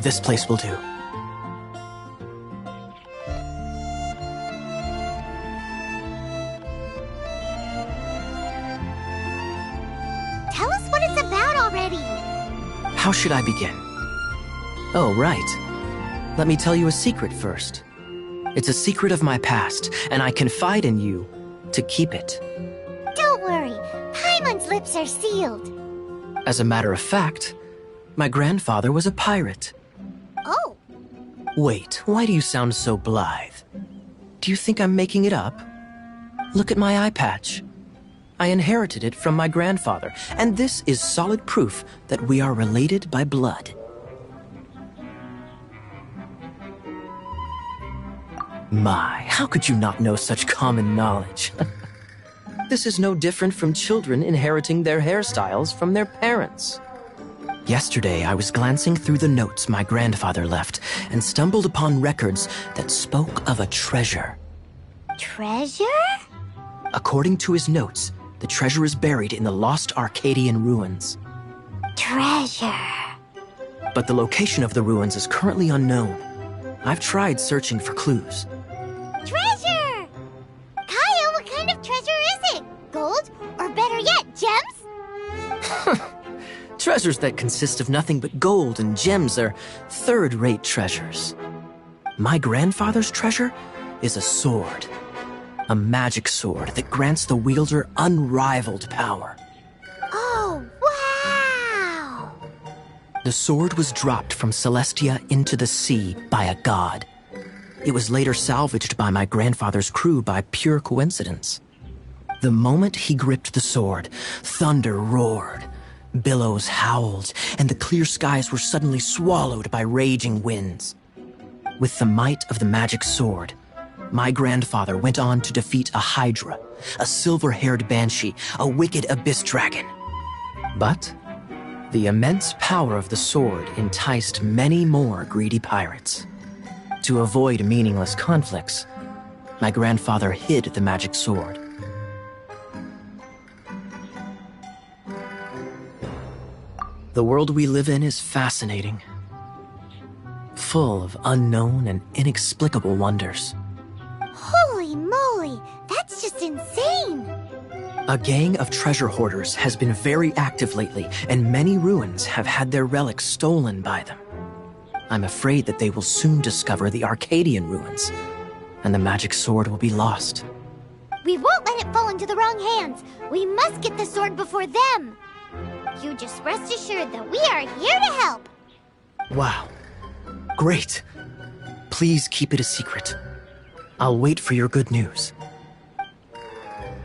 This place will do. Tell us what it's about already. How should I begin? Oh, right. Let me tell you a secret first. It's a secret of my past, and I confide in you to keep it. Don't worry, Paimon's lips are sealed. As a matter of fact, my grandfather was a pirate. Oh. Wait, why do you sound so blithe? Do you think I'm making it up? Look at my eye patch. I inherited it from my grandfather, and this is solid proof that we are related by blood. My, how could you not know such common knowledge? This is no different from children inheriting their hairstyles from their parents. Yesterday, I was glancing through the notes my grandfather left and stumbled upon records that spoke of a treasure. Treasure? According to his notes, the treasure is buried in the lost Arcadian ruins. Treasure. But the location of the ruins is currently unknown. I've tried searching for clues. Treasure! Kaya, what kind of treasure is it? Gold? Or better yet, gems? Treasures that consist of nothing but gold and gems are third-rate treasures. My grandfather's treasure is a sword. A magic sword that grants the wielder unrivaled power. Oh, wow! The sword was dropped from Celestia into the sea by a god. It was later salvaged by my grandfather's crew by pure coincidence. The moment he gripped the sword, thunder roared, billows howled, and the clear skies were suddenly swallowed by raging winds. With the might of the magic sword, my grandfather went on to defeat a hydra, a silver-haired banshee, a wicked abyss dragon. But the immense power of the sword enticed many more greedy pirates. To avoid meaningless conflicts, my grandfather hid the magic sword. The world we live in is fascinating, full of unknown and inexplicable wonders. Holy moly, that's just insane! A gang of treasure hoarders has been very active lately, and many ruins have had their relics stolen by them. I'm afraid that they will soon discover the Arcadian ruins, and the magic sword will be lost. We won't let it fall into the wrong hands. We must get the sword before them. You just rest assured that we are here to help. Wow. Great. Please keep it a secret. I'll wait for your good news.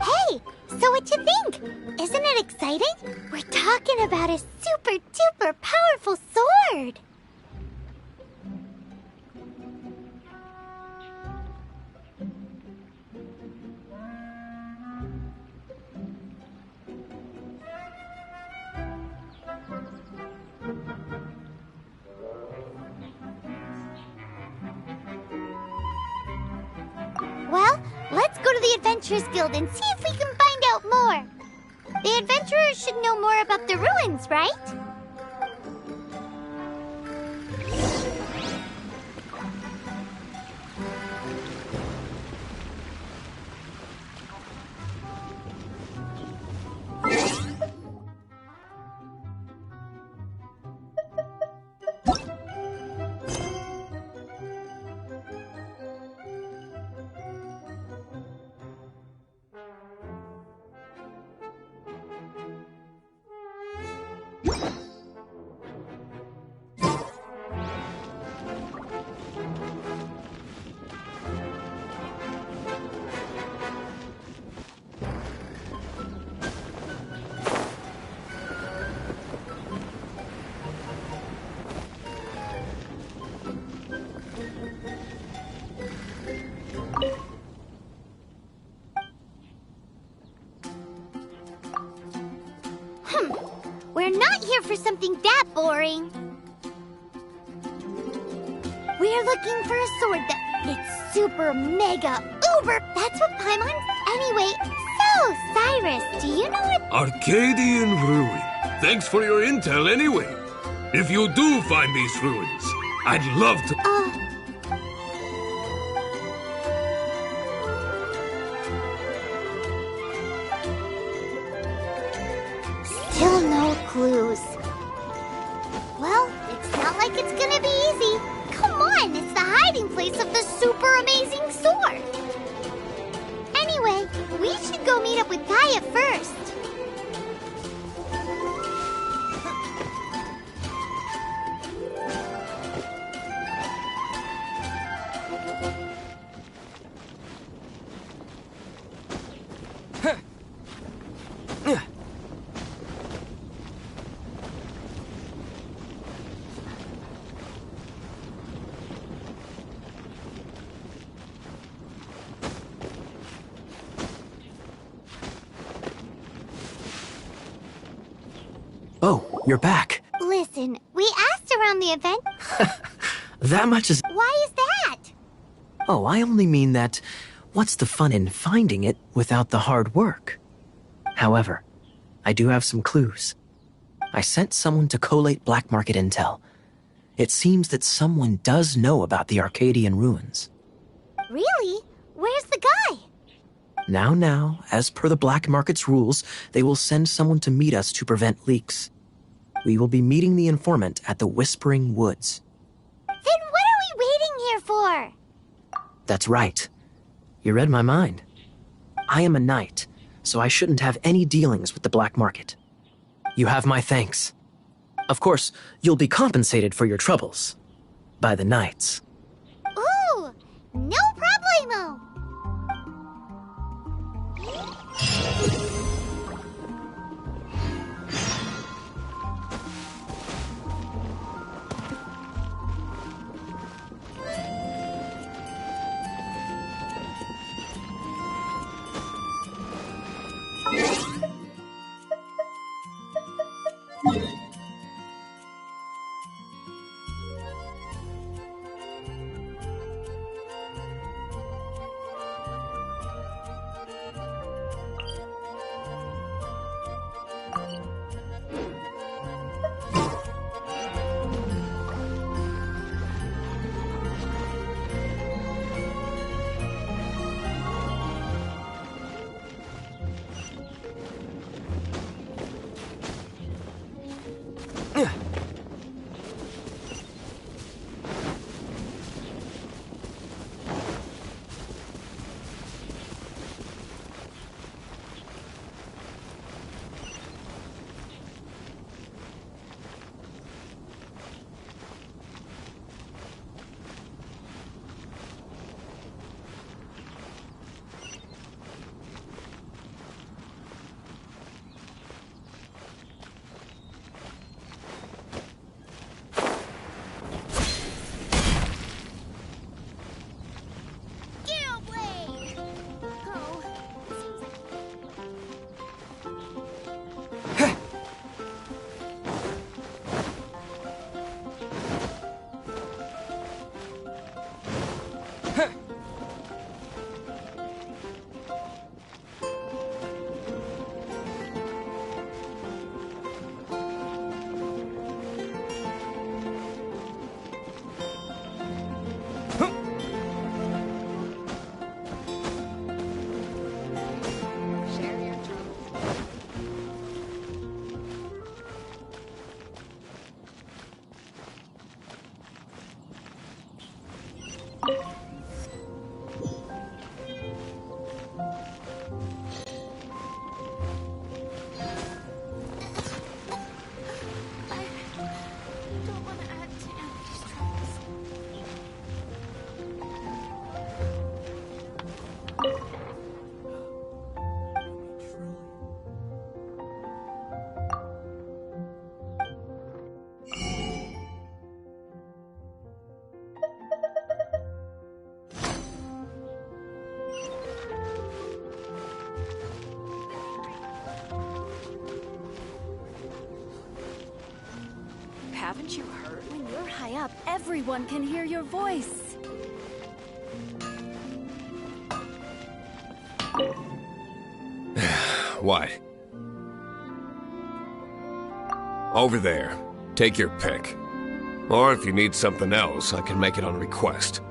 Hey, so what you think? Isn't it exciting? We're talking about a super duper powerful sword. Well, let's go to the Adventurers Guild and see if we can find out more. The adventurers should know more about the ruins, right? We're not here for something that boring. We're looking for a sword that it's super mega uber. That's what Paimon's anyway. So, Cyrus, do you know what? Arcadian ruin. Thanks for your intel anyway. If you do find these ruins, I'd love to... Still no clues. Well, it's not like it's gonna be easy. Come on, it's the hiding place of the super amazing sword. Anyway, we should go meet up with Gaia first. Oh, you're back. Listen, we asked around the event. That much is... Why is that? Oh, I only mean that what's the fun in finding it without the hard work? However, I do have some clues. I sent someone to collate black market intel. It seems that someone does know about the Arcadian ruins. Really? Where's the guy? Now, as per the black market's rules, they will send someone to meet us to prevent leaks. We will be meeting the informant at the Whispering Woods. Then what are we waiting here for? That's right. You read my mind. I am a knight, so I shouldn't have any dealings with the black market. You have my thanks. Of course, you'll be compensated for your troubles. By the knights. Ooh, no problemo. Haven't you heard? When you're high up, everyone can hear your voice. What? Over there. Take your pick. Or if you need something else, I can make it on request.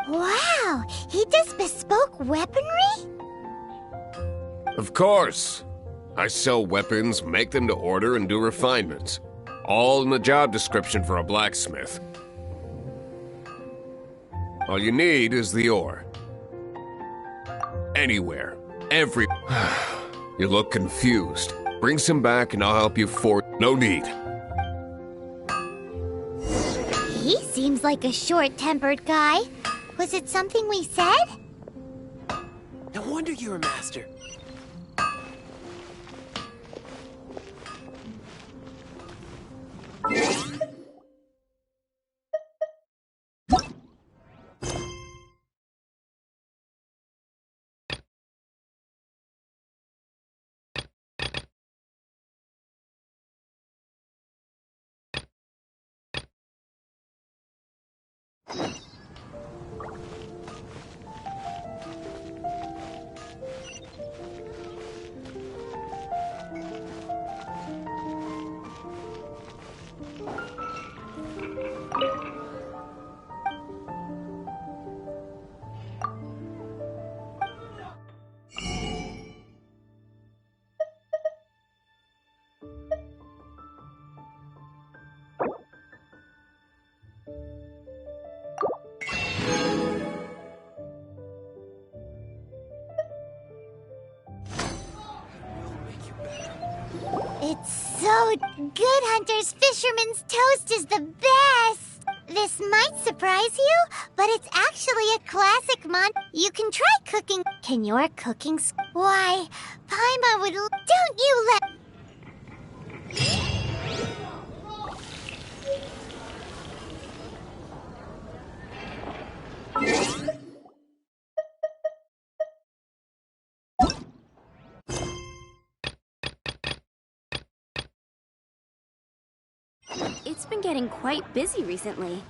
Wow, he does bespoke weaponry? Of course. I sell weapons, make them to order, and do refinements. All in the job description for a blacksmith. All you need is the ore. Anywhere. Every... You look confused. Bring some back and I'll help you for... No need. He seems like a short-tempered guy. Was it something we said? No wonder you're a master. It's so good, Hunter's Fisherman's Toast is the best! This might surprise you, but it's actually a classic You can try cooking. Can your cooking Why, Paimon would Don't you let... It's been getting quite busy recently.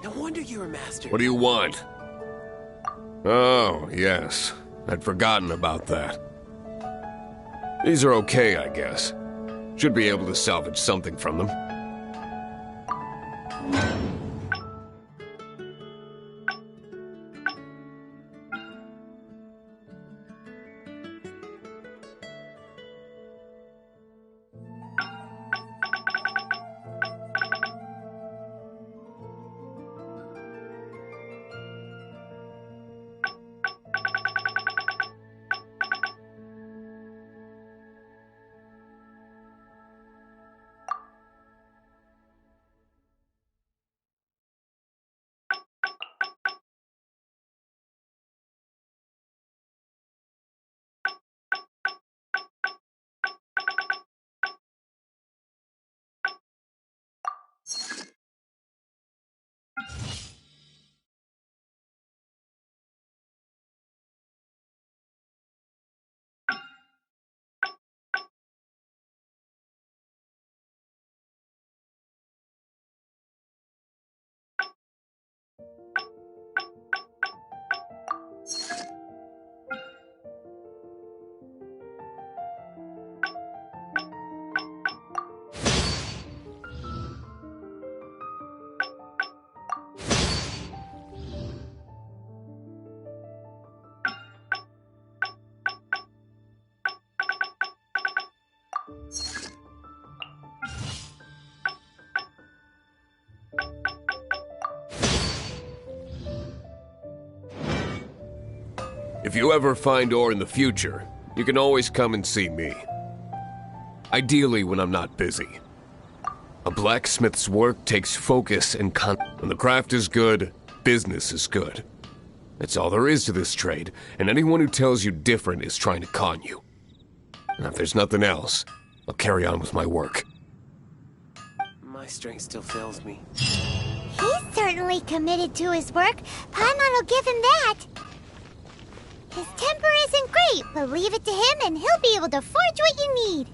No wonder you're a master. What do you want? Oh, yes. I'd forgotten about that. These are okay, I guess. Should be able to salvage something from them. If you ever find ore in the future, you can always come and see me. Ideally when I'm not busy. A blacksmith's work takes focus and when the craft is good, business is good. That's all there is to this trade, and anyone who tells you different is trying to con you. And if there's nothing else, I'll carry on with my work. My strength still fails me. He's certainly committed to his work. Paimon will give him that. His temper isn't great, but leave it to him and he'll be able to forge what you need.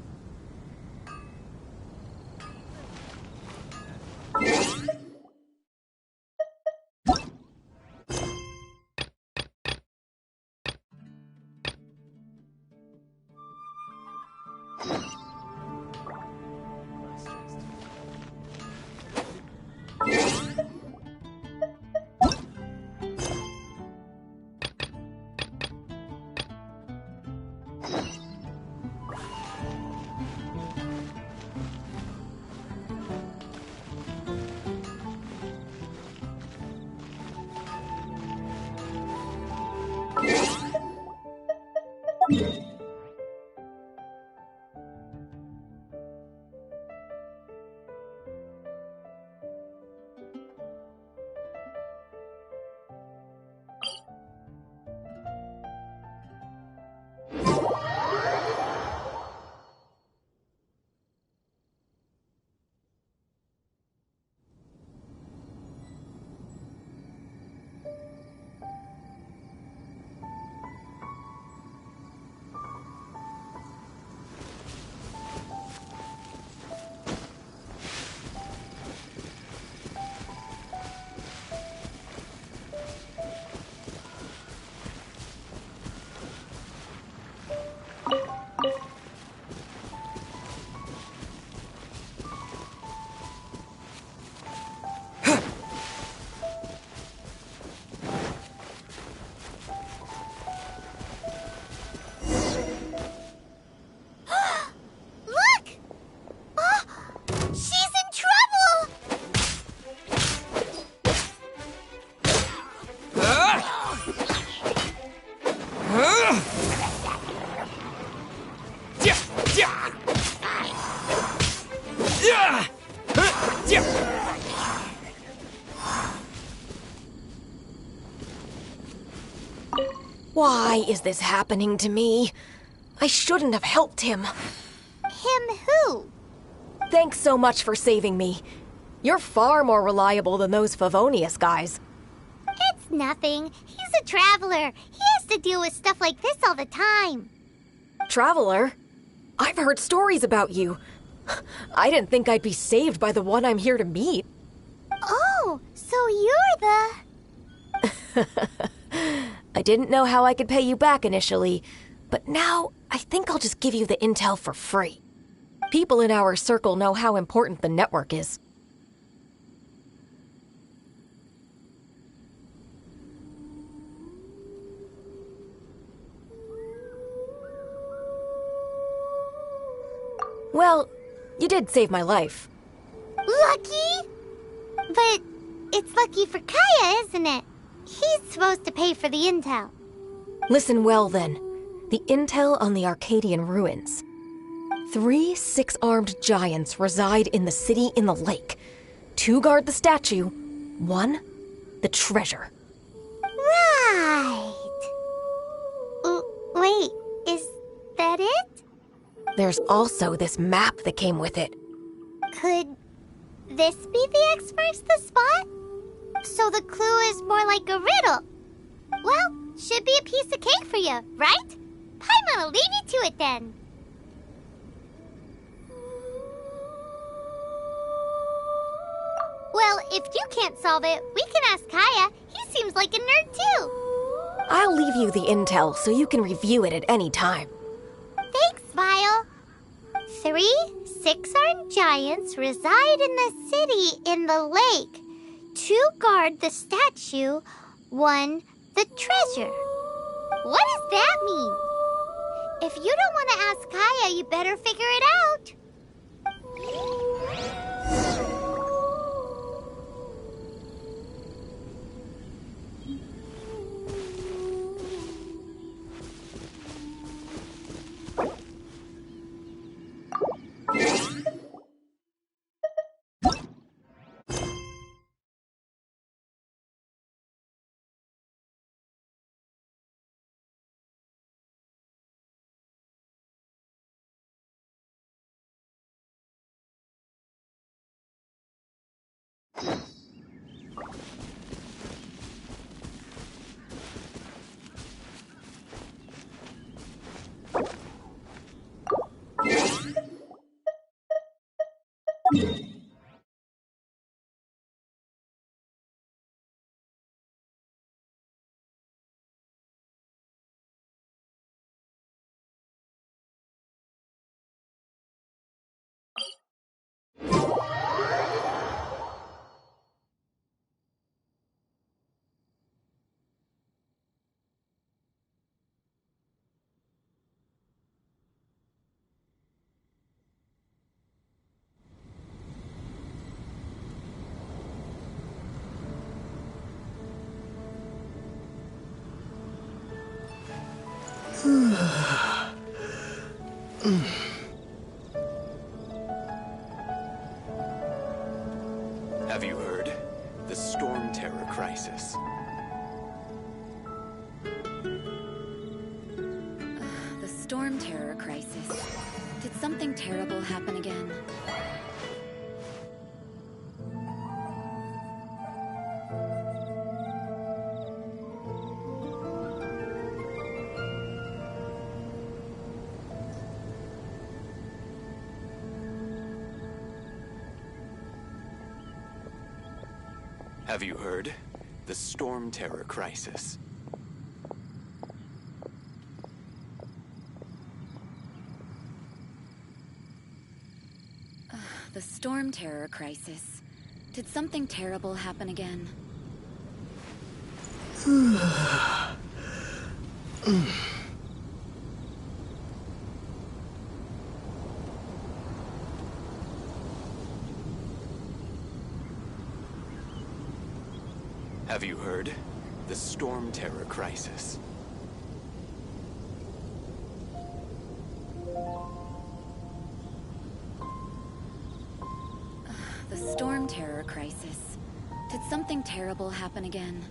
Why is this happening to me? I shouldn't have helped him. Him who? Thanks so much for saving me. You're far more reliable than those Favonius guys. It's nothing. He's a traveler. He has to deal with stuff like this all the time. Traveler? I've heard stories about you. I didn't think I'd be saved by the one I'm here to meet. Oh, so you're the... I didn't know how I could pay you back initially, but now I think I'll just give you the intel for free. People in our circle know how important the network is. Well, you did save my life. Lucky? But it's lucky for Kaya, isn't it? He's supposed to pay for the intel. Listen well, then. The intel on the Arcadian ruins. 3 six-armed giants reside in the city in the lake. 2 guard the statue, 1 the treasure. Right. Wait, is that it? There's also this map that came with it. Could this be the X marks the spot? So the clue is more like a riddle. Well, should be a piece of cake for you, right? Paimon will leave you to it then. Well, if you can't solve it, we can ask Kaya. He seems like a nerd too. I'll leave you the intel so you can review it at any time. Thanks, Vile. 3 six-armed giants reside in the city in the lake. 2 guard the statue, 1 the treasure. What does that mean? If you don't want to ask Kaya, you better figure it out. Have you heard? The Storm Terror Crisis. The Storm Terror Crisis. Did something terrible happen again? Have you heard? The Storm Terror Crisis. The Storm Terror Crisis. Did something terrible happen again? Have you heard? The Storm Terror Crisis. The Storm Terror Crisis. Did something terrible happen again?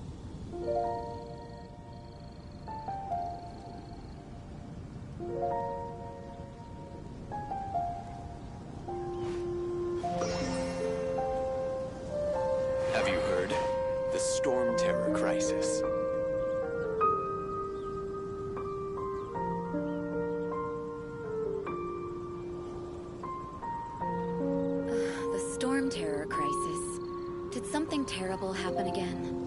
Have you heard? The Storm Terror Crisis. The Storm Terror Crisis. Did something terrible happen again?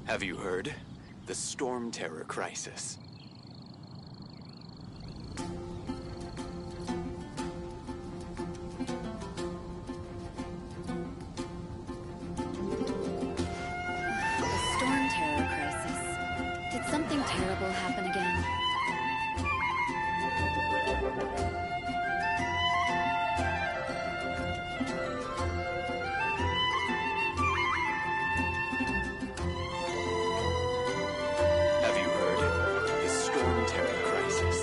Have you heard? The Storm Terror Crisis. The Storm Terror Crisis. Did something terrible happen again? Have you heard? The Storm Terror Crisis.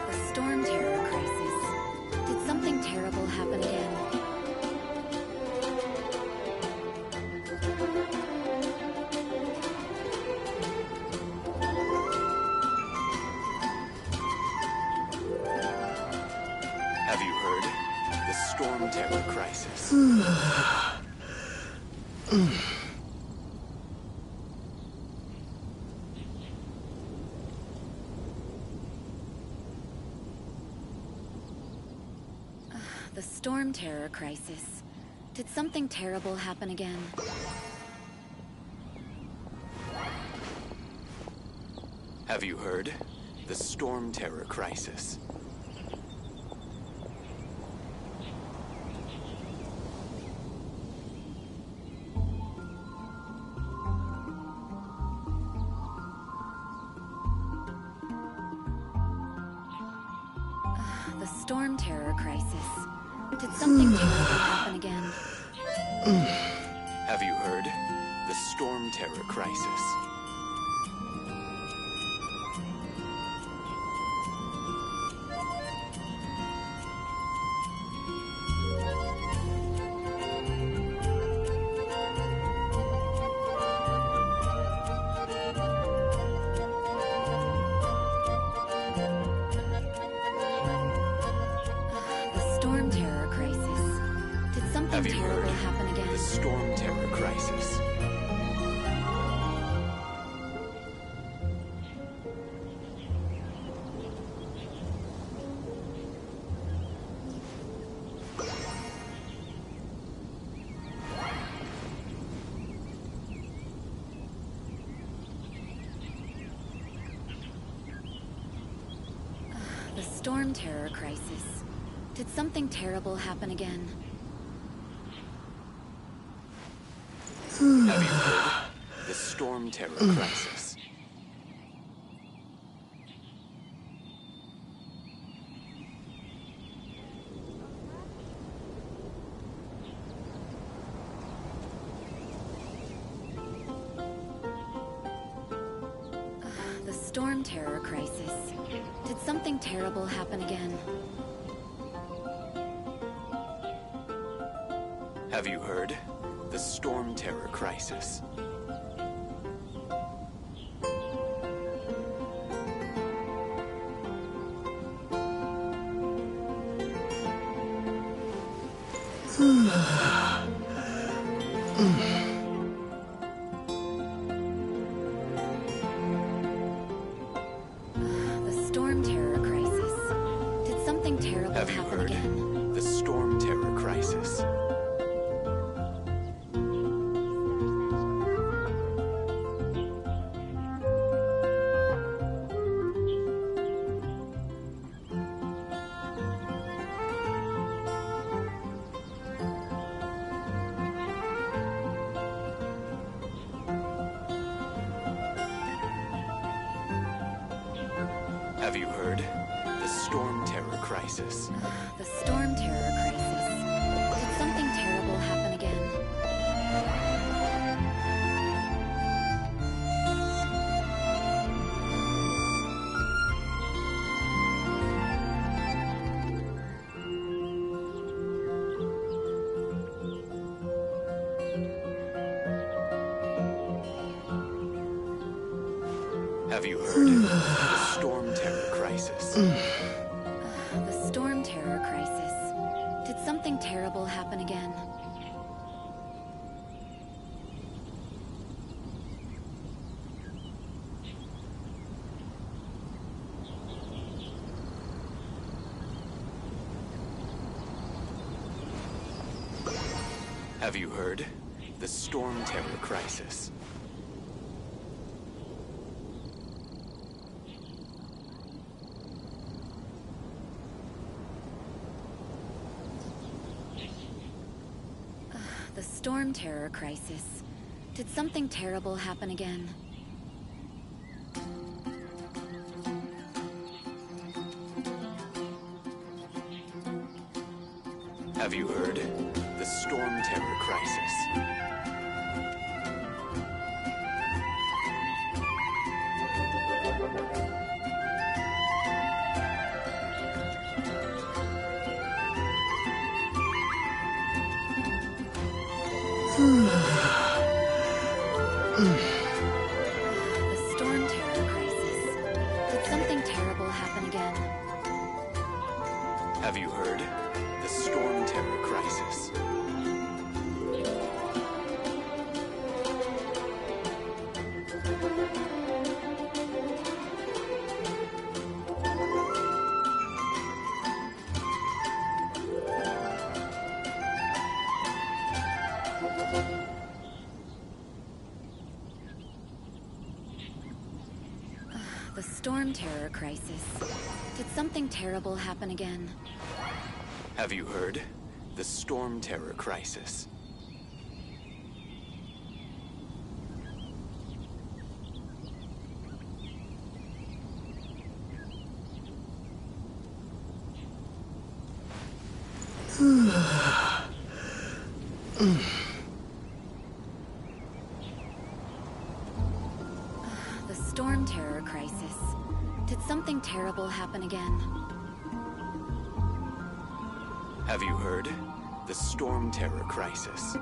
The Storm Terror Crisis. Did something terrible happen again? Have you heard? The Storm Terror Crisis. The Storm Terror Crisis. Did something terrible happen again? Have you heard? The Storm Terror Crisis. The Storm Terror Crisis. Did something terrible happen again? Have you heard? The Storm Terror Crisis. Have you terrible heard? happen again. The Storm Terror Crisis. The storm terror crisis. Did something terrible happen again? Have you heard? The Storm Terror Crisis. The storm terror crisis. Did something terrible happen again? Have you heard? The Storm Terror Crisis. The storm terror crisis. Did something terrible Have you happen heard? again? The Storm Terror Crisis. Have you heard? The Storm Terror Crisis. The storm terror crisis. Did something terrible happen again? Have you heard? The Storm Terror Crisis. The storm terror crisis. Did something terrible happen again? Have you heard? The Storm Terror Crisis. The storm terror crisis. Did something terrible happen again? Have you heard? The Storm Terror Crisis. The storm terror crisis. Did something terrible happen again? Have you heard? The Storm Terror Crisis. The storm terror crisis. Did something terrible happen again? Have you heard? The Storm Terror Crisis. The storm terror crisis. Did something terrible happen again? Have you heard? The Storm Terror Crisis.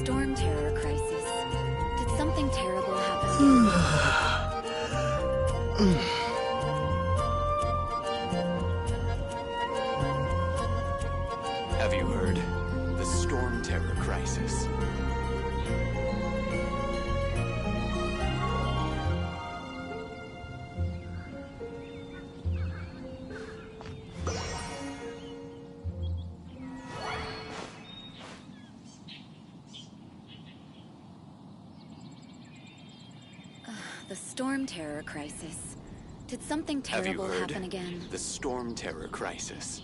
storm terror crisis. Did something terrible happen again? Have you heard? The storm terror crisis. The storm terror crisis. Did something Have you terrible heard? happen again? The storm terror crisis.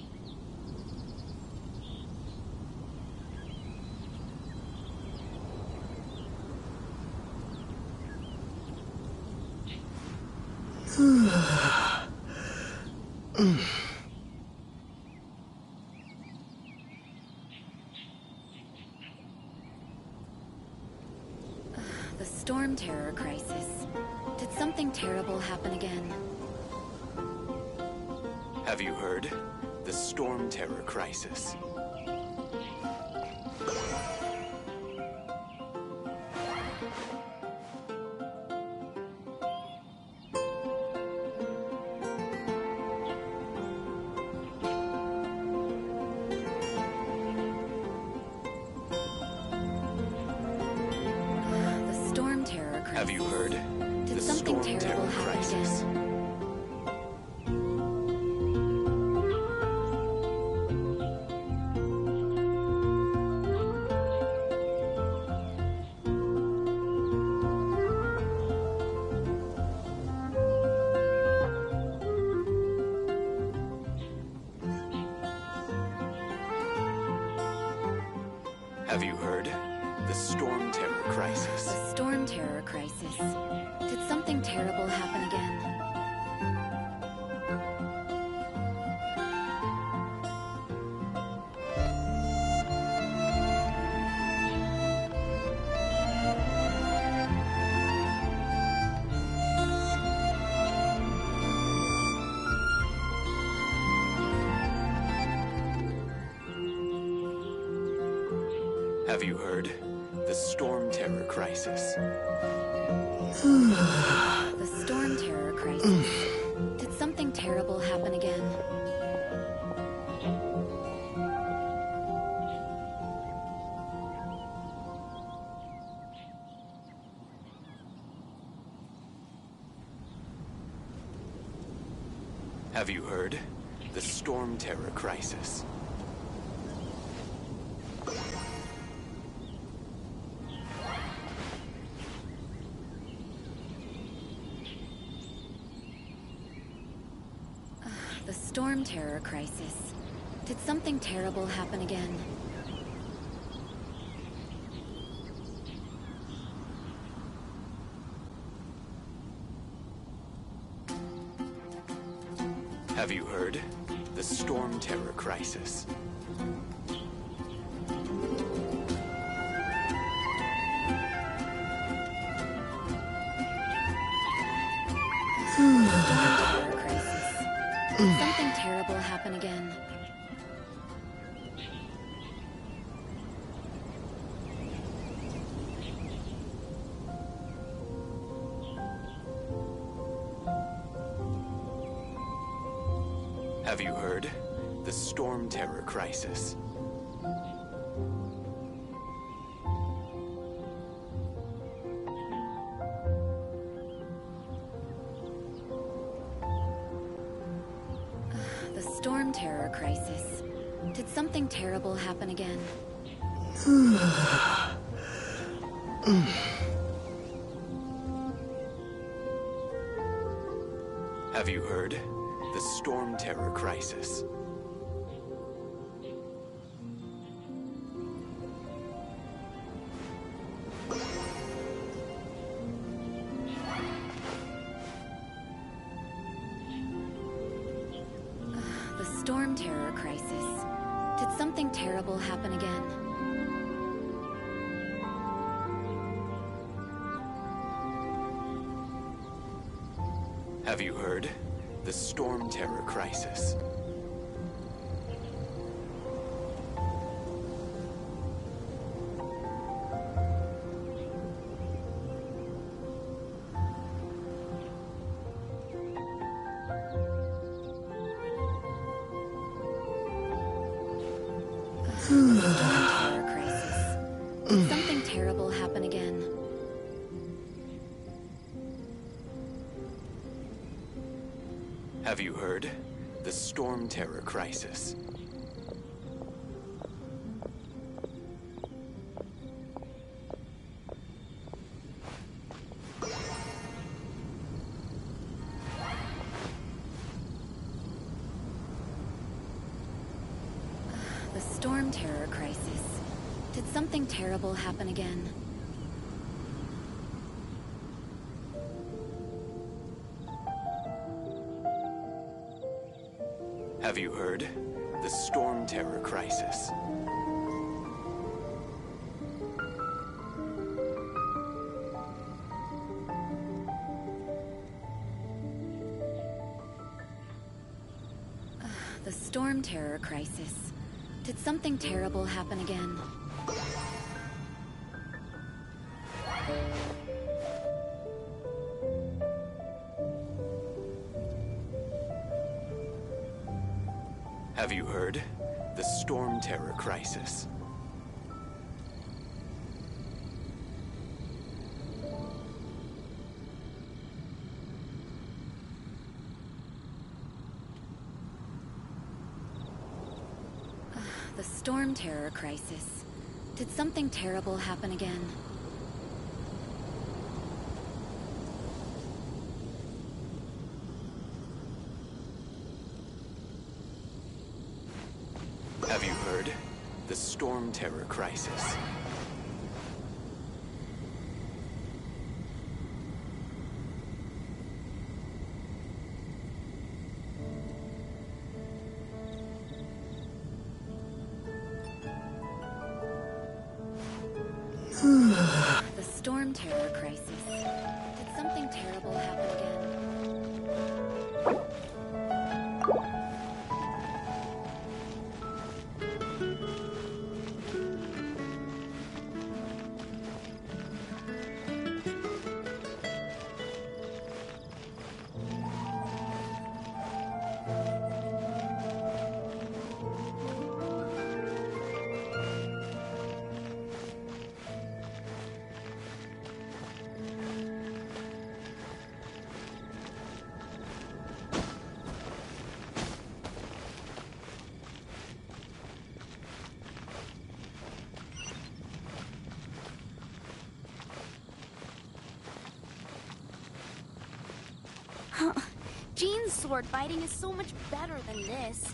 The storm terror crisis. Did something terrible happen again? Have you heard? The storm terror crisis. The storm terror crisis. Have you heard? Did The something storm terrible terror happen crisis. again? Have you heard? The storm terror crisis. The storm terror crisis. Did something terrible happen again? Have you heard? The storm terror crisis. The storm terror crisis. Did something terrible happen again? Have you heard? The storm terror crisis. The storm terror crisis. Did something terrible happen again? Have you heard? The storm terror crisis. Storm terror crisis. Did something terrible happen again? Have you heard? The storm terror crisis. The storm terror crisis. Did something terrible happen again? Have you heard? The storm terror crisis. The storm terror crisis. Did something terrible happen again? Have you heard? The storm terror crisis. Have you heard? The Storm Terror crisis. The Storm Terror crisis. Did something terrible happen again? Have you heard? The Storm Terror crisis. The Storm Terror crisis. Did something terrible happen again? Have you heard? The Storm Terror crisis. The Storm Terror crisis. Did something terrible happen again? Have you heard? The Storm Terror crisis. The Storm Terror crisis. Did something terrible happen again? Jean's sword fighting is so much better than this.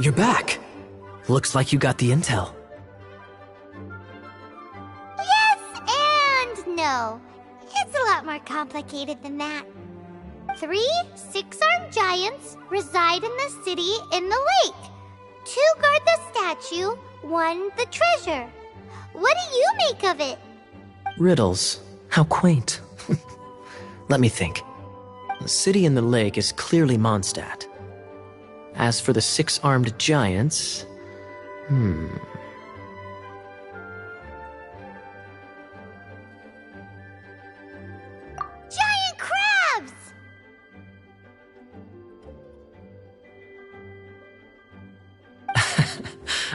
You're back. Looks like you got the intel. Yes and no. It's a lot more complicated than that. 3 six-armed giants reside in the city in the lake. 2 guard the statue, 1 the treasure. What do you make of it? Riddles. How quaint. Let me think. The city in the lake is clearly Mondstadt. As for the 6-armed giants... Giant crabs!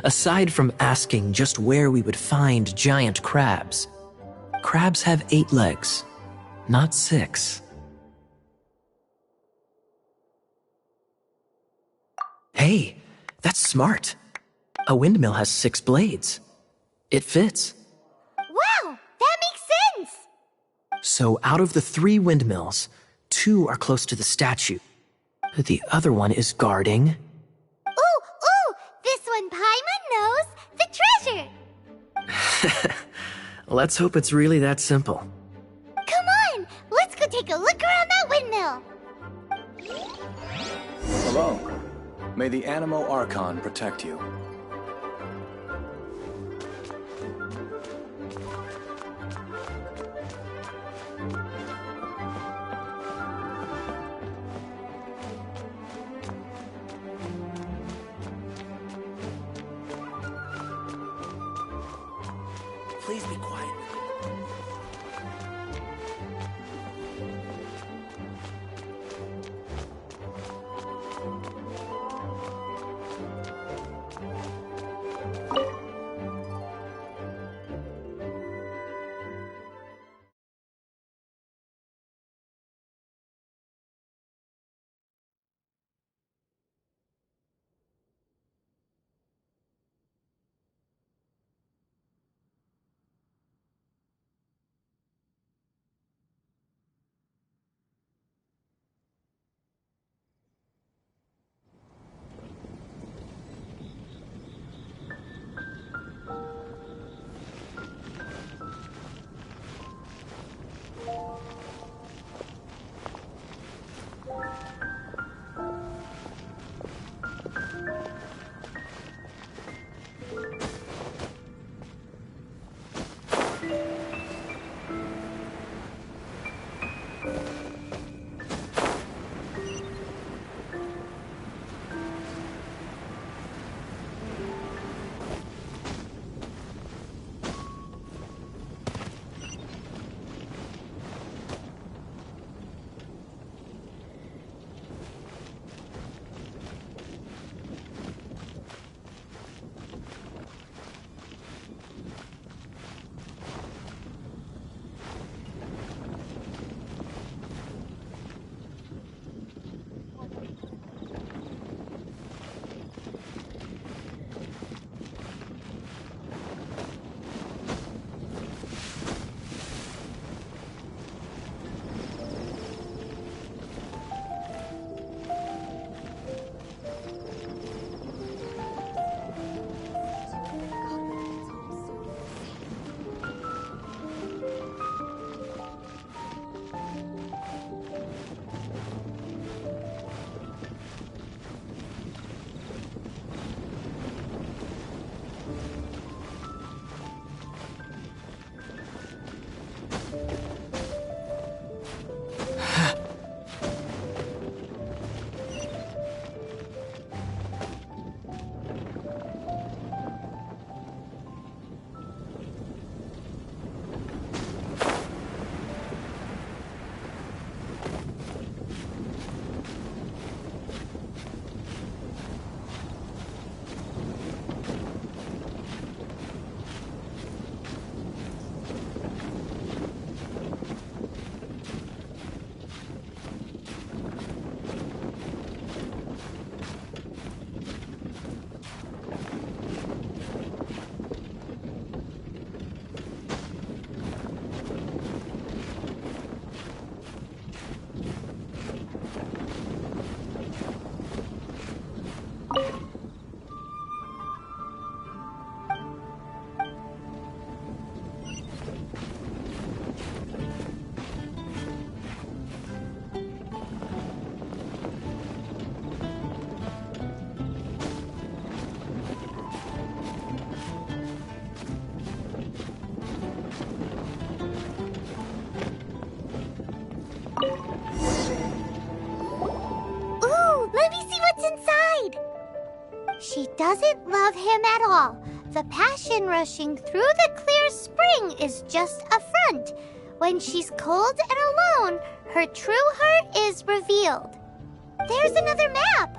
Aside from asking just where we would find giant crabs, crabs have 8 legs, not 6. Hey, that's smart. A windmill has 6 blades. It fits. So out of the 3 windmills, 2 are close to the statue. The other one is guarding... Ooh! This one Paimon knows! The treasure! Let's hope it's really that simple. Come on! Let's go take a look around that windmill! Hello. May the Animo Archon protect you. Please be quiet. She doesn't love him at all. The passion rushing through the clear spring is just a front. When she's cold and alone, her true heart is revealed. There's another map.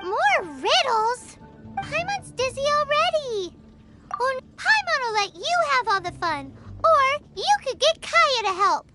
More riddles? Paimon's dizzy already. Oh, Paimon will let you have all the fun. Or you could get Kaya to help.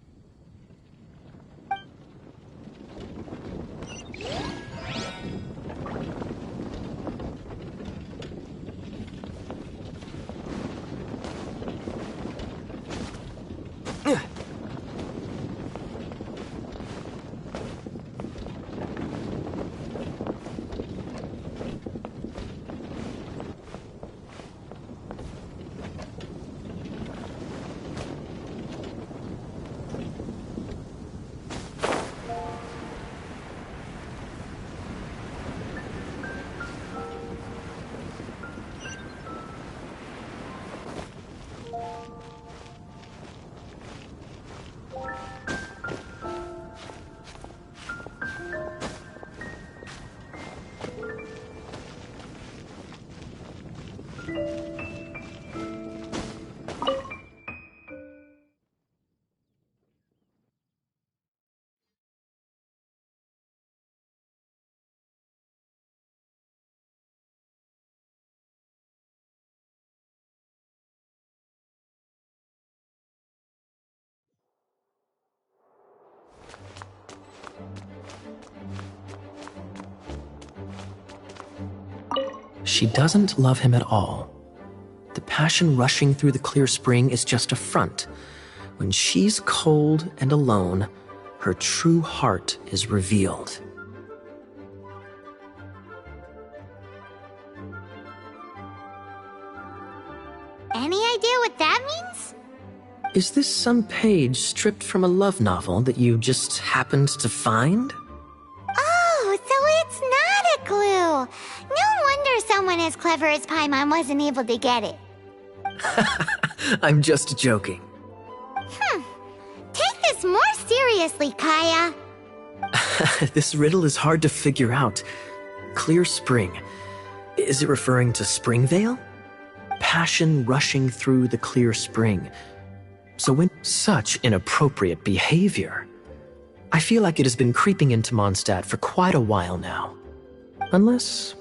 She doesn't love him at all. The passion rushing through the clear spring is just a front. When she's cold and alone, her true heart is revealed. Any idea what that means? Is this some page stripped from a love novel that you just happened to find? Oh, so it's not a clue. No wonder someone as clever as Paimon wasn't able to get it. I'm just joking. Take this more seriously, Kaya. This riddle is hard to figure out. Clear spring. Is it referring to Springvale? Passion rushing through the clear spring. So when such inappropriate behavior, I feel like it has been creeping into Mondstadt for quite a while now. Unless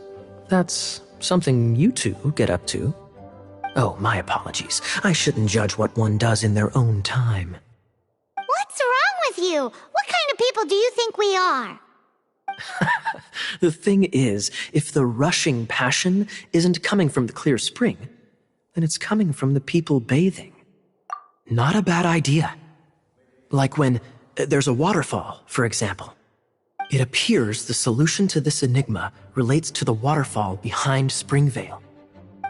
that's something you two get up to. Oh, my apologies. I shouldn't judge what one does in their own time. What's wrong with you? What kind of people do you think we are? The thing is, if the rushing passion isn't coming from the clear spring, then it's coming from the people bathing. Not a bad idea. Like when there's a waterfall, for example. It appears the solution to this enigma relates to the waterfall behind Springvale.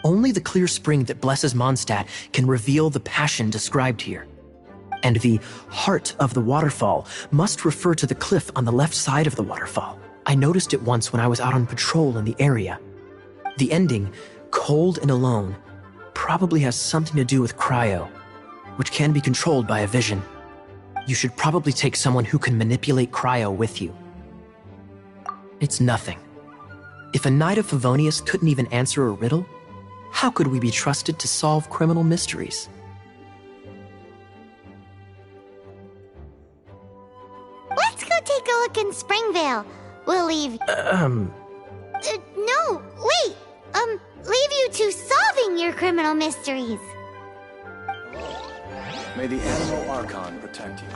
Only the clear spring that blesses Mondstadt can reveal the passion described here. And the heart of the waterfall must refer to the cliff on the left side of the waterfall. I noticed it once when I was out on patrol in the area. The ending, cold and alone, probably has something to do with cryo, which can be controlled by a vision. You should probably take someone who can manipulate cryo with you. It's nothing. If a Knight of Favonius couldn't even answer a riddle, how could we be trusted to solve criminal mysteries? Let's go take a look in Springvale. We'll leave... No, wait! Leave you to solving your criminal mysteries. May the Animal Archon protect you.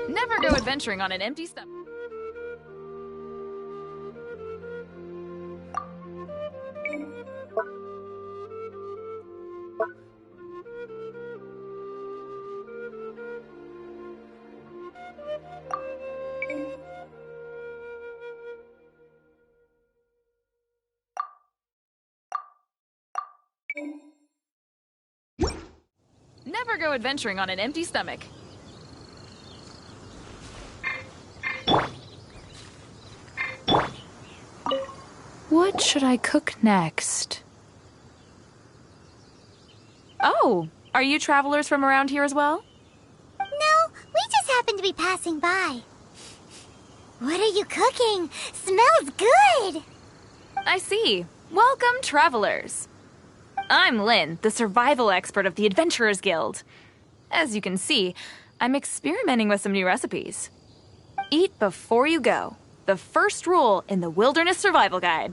Never go adventuring on an empty stomach. Never go adventuring on an empty stomach. What should I cook next? Oh, are you travelers from around here as well? No, we just happen to be passing by. What are you cooking? Smells good! I see. Welcome, travelers. I'm Lynn, the survival expert of the Adventurers Guild. As you can see, I'm experimenting with some new recipes. Eat before you go. The first rule in the Wilderness Survival Guide.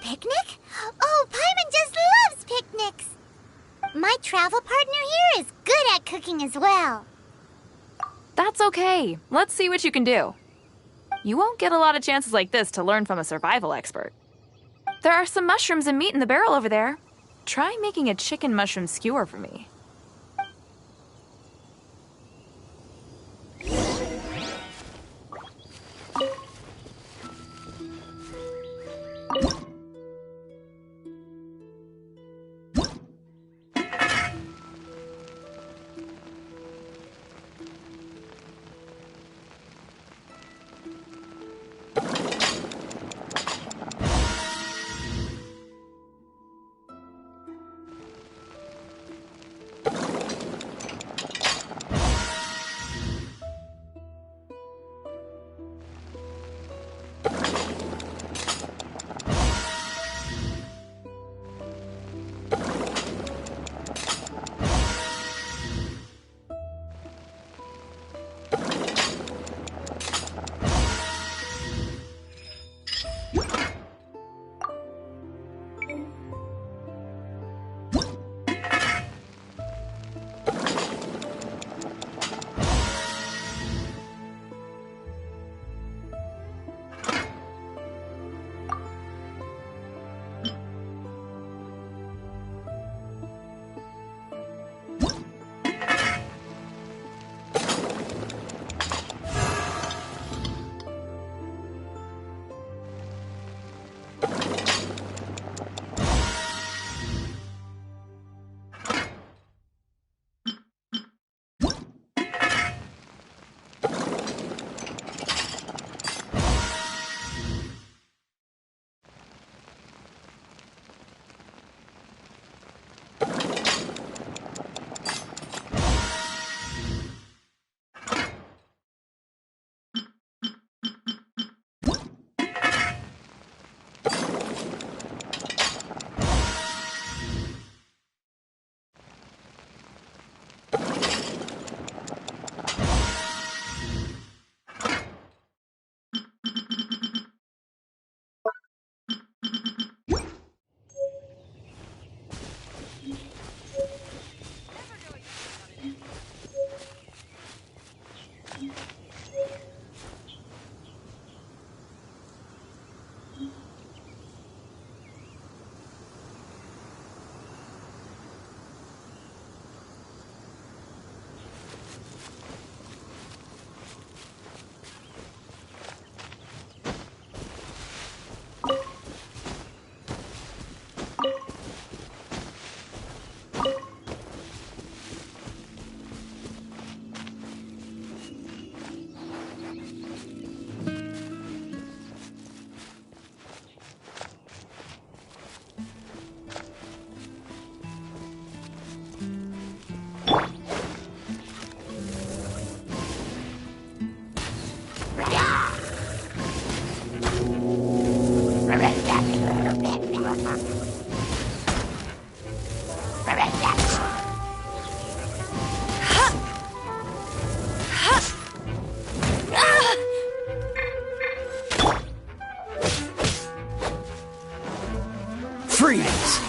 Picnic? Oh, Paimon just loves picnics! My travel partner here is good at cooking as well. That's okay. Let's see what you can do. You won't get a lot of chances like this to learn from a survival expert. There are some mushrooms and meat in the barrel over there. Try making a chicken mushroom skewer for me. Freeze!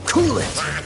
Cool it!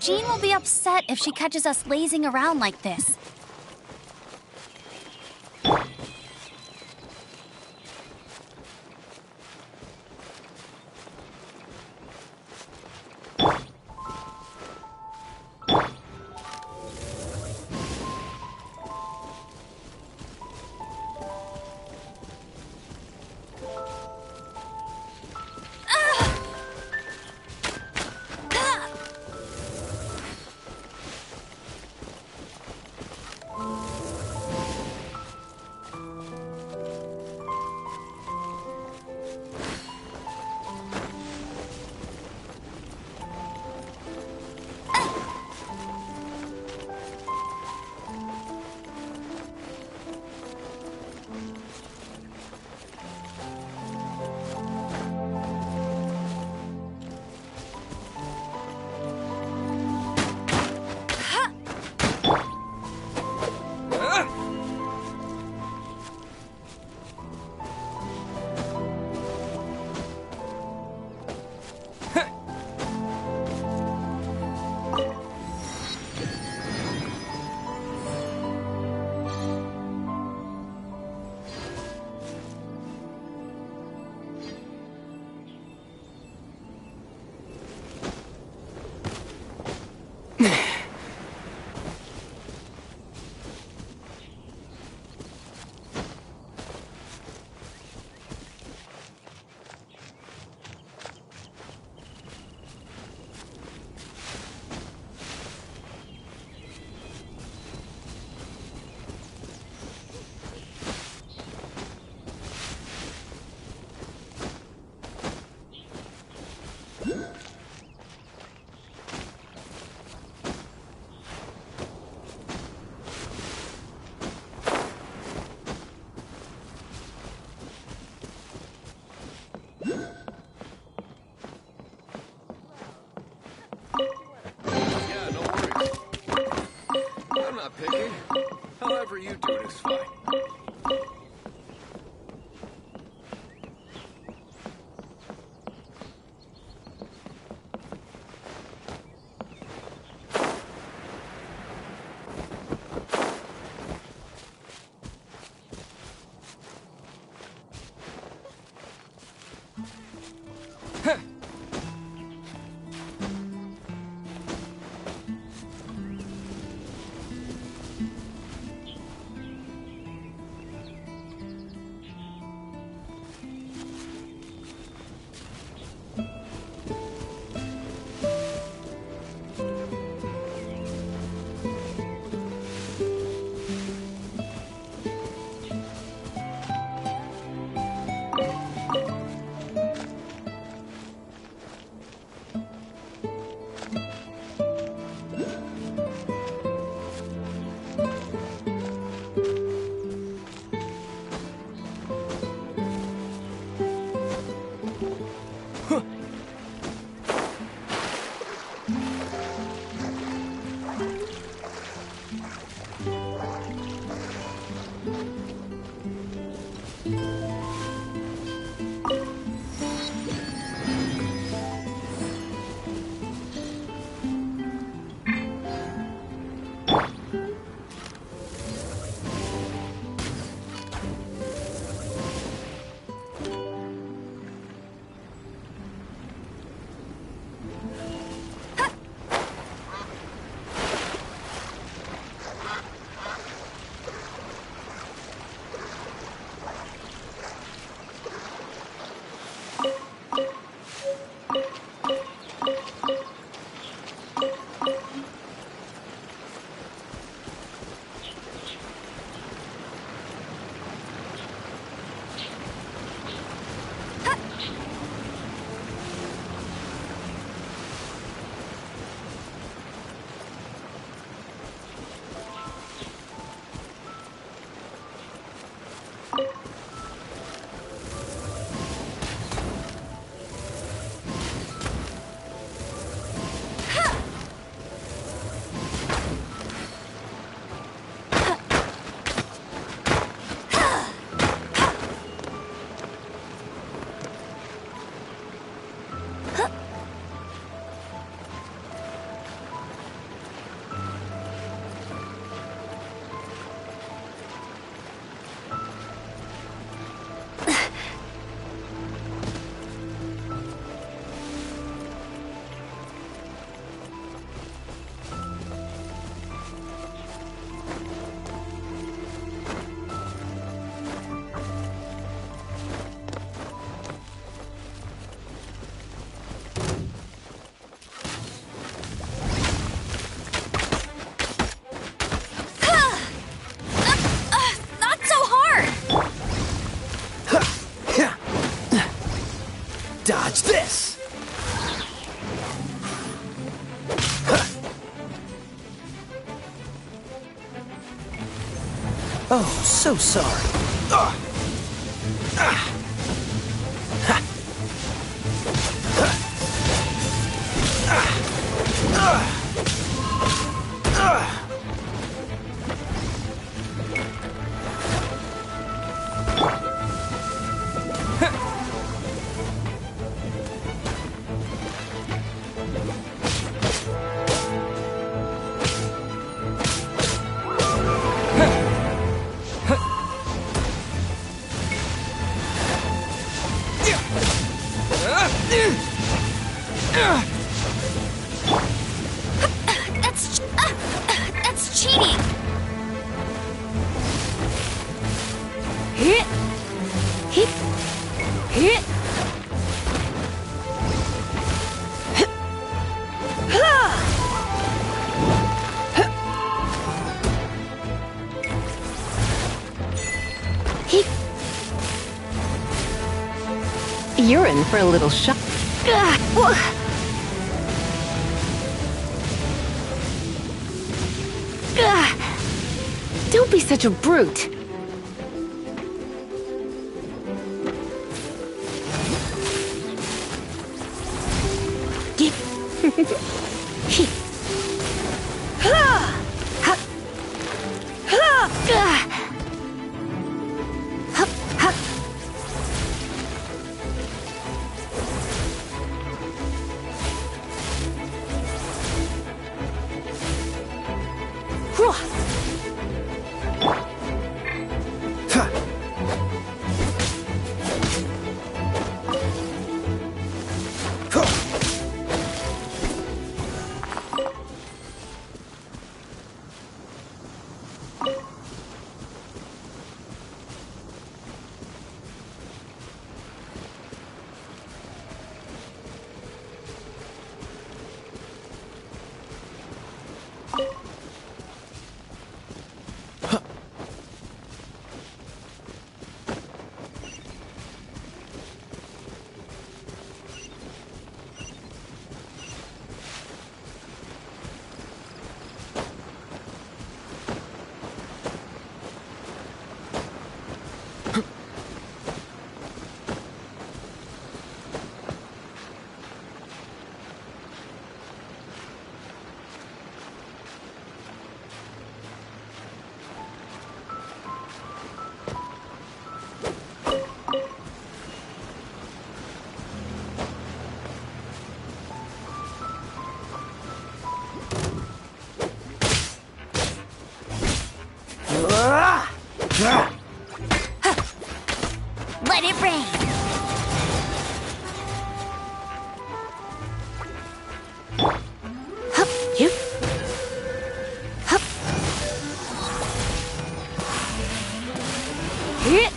Jean will be upset if she catches us lazing around like this. not picky. However you do it is fine. Dodge this! Oh, so sorry. That's cheating. Hit! Hit! Hit! You're in for a little shock. Don't be such a brute. Let it rain. Hup, you. Hup. Hit.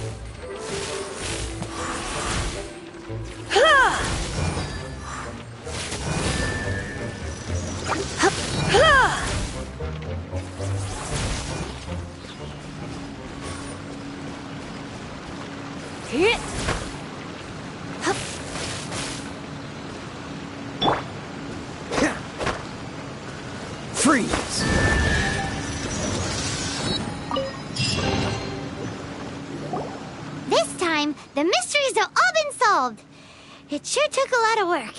Ha. Hup. Ha. Hit. Hup. Freeze! This time, the mysteries have all been solved. It sure took a lot of work.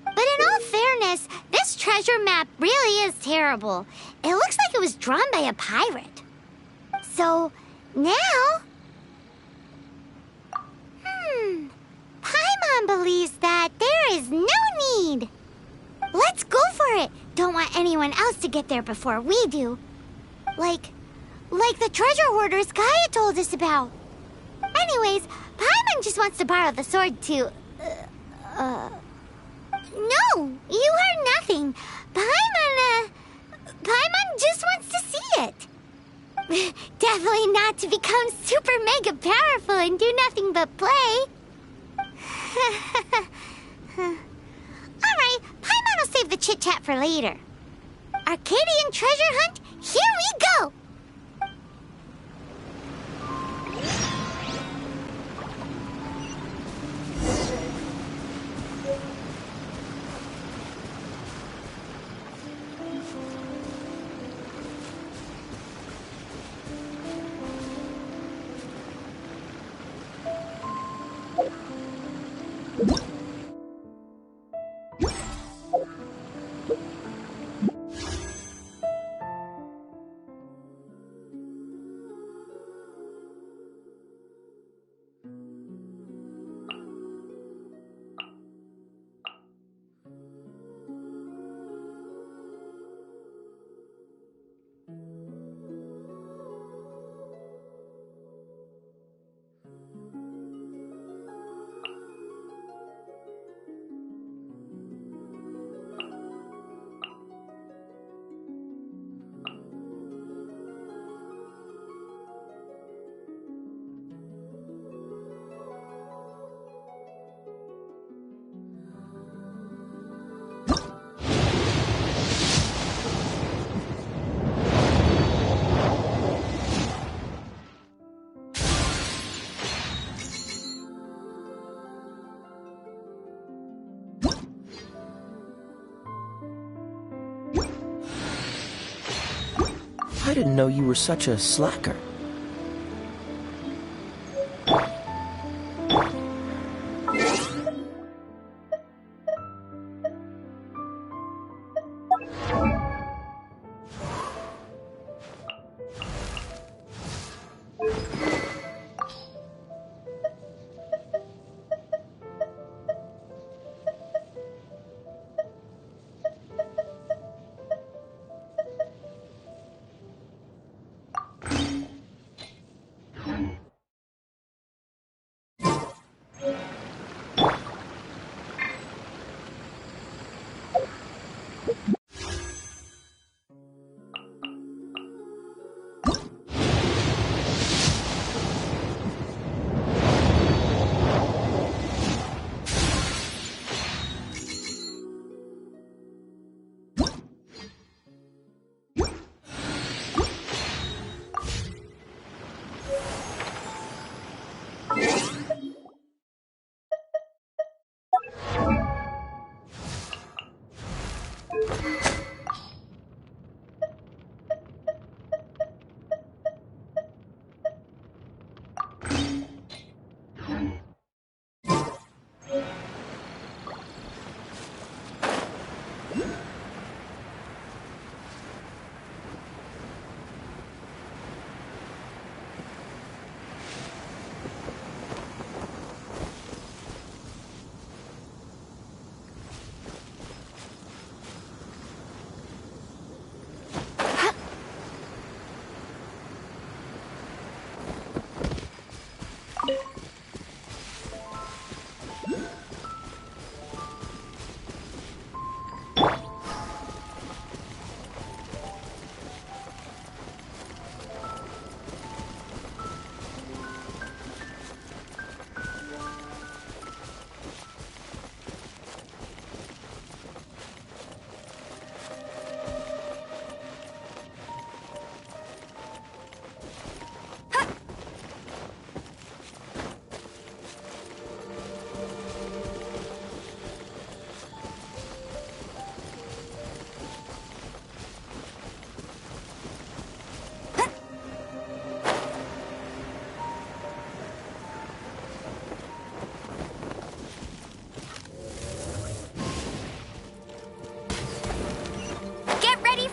But in all fairness, this treasure map really is terrible. It looks like it was drawn by a pirate. So, now... Paimon believes that there is no need. Let's go for it. Don't want anyone else to get there before we do. Like the treasure hoarders Kaya told us about. Anyways, Paimon just wants to borrow the sword to... No, you heard nothing. Paimon just wants to see it. Definitely not to become super mega powerful and do nothing but play. Alright, Paimon will save the chit-chat for later. Arcadian treasure hunt, here we go! I didn't know you were such a slacker.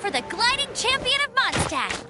For the gliding champion of Mondstadt!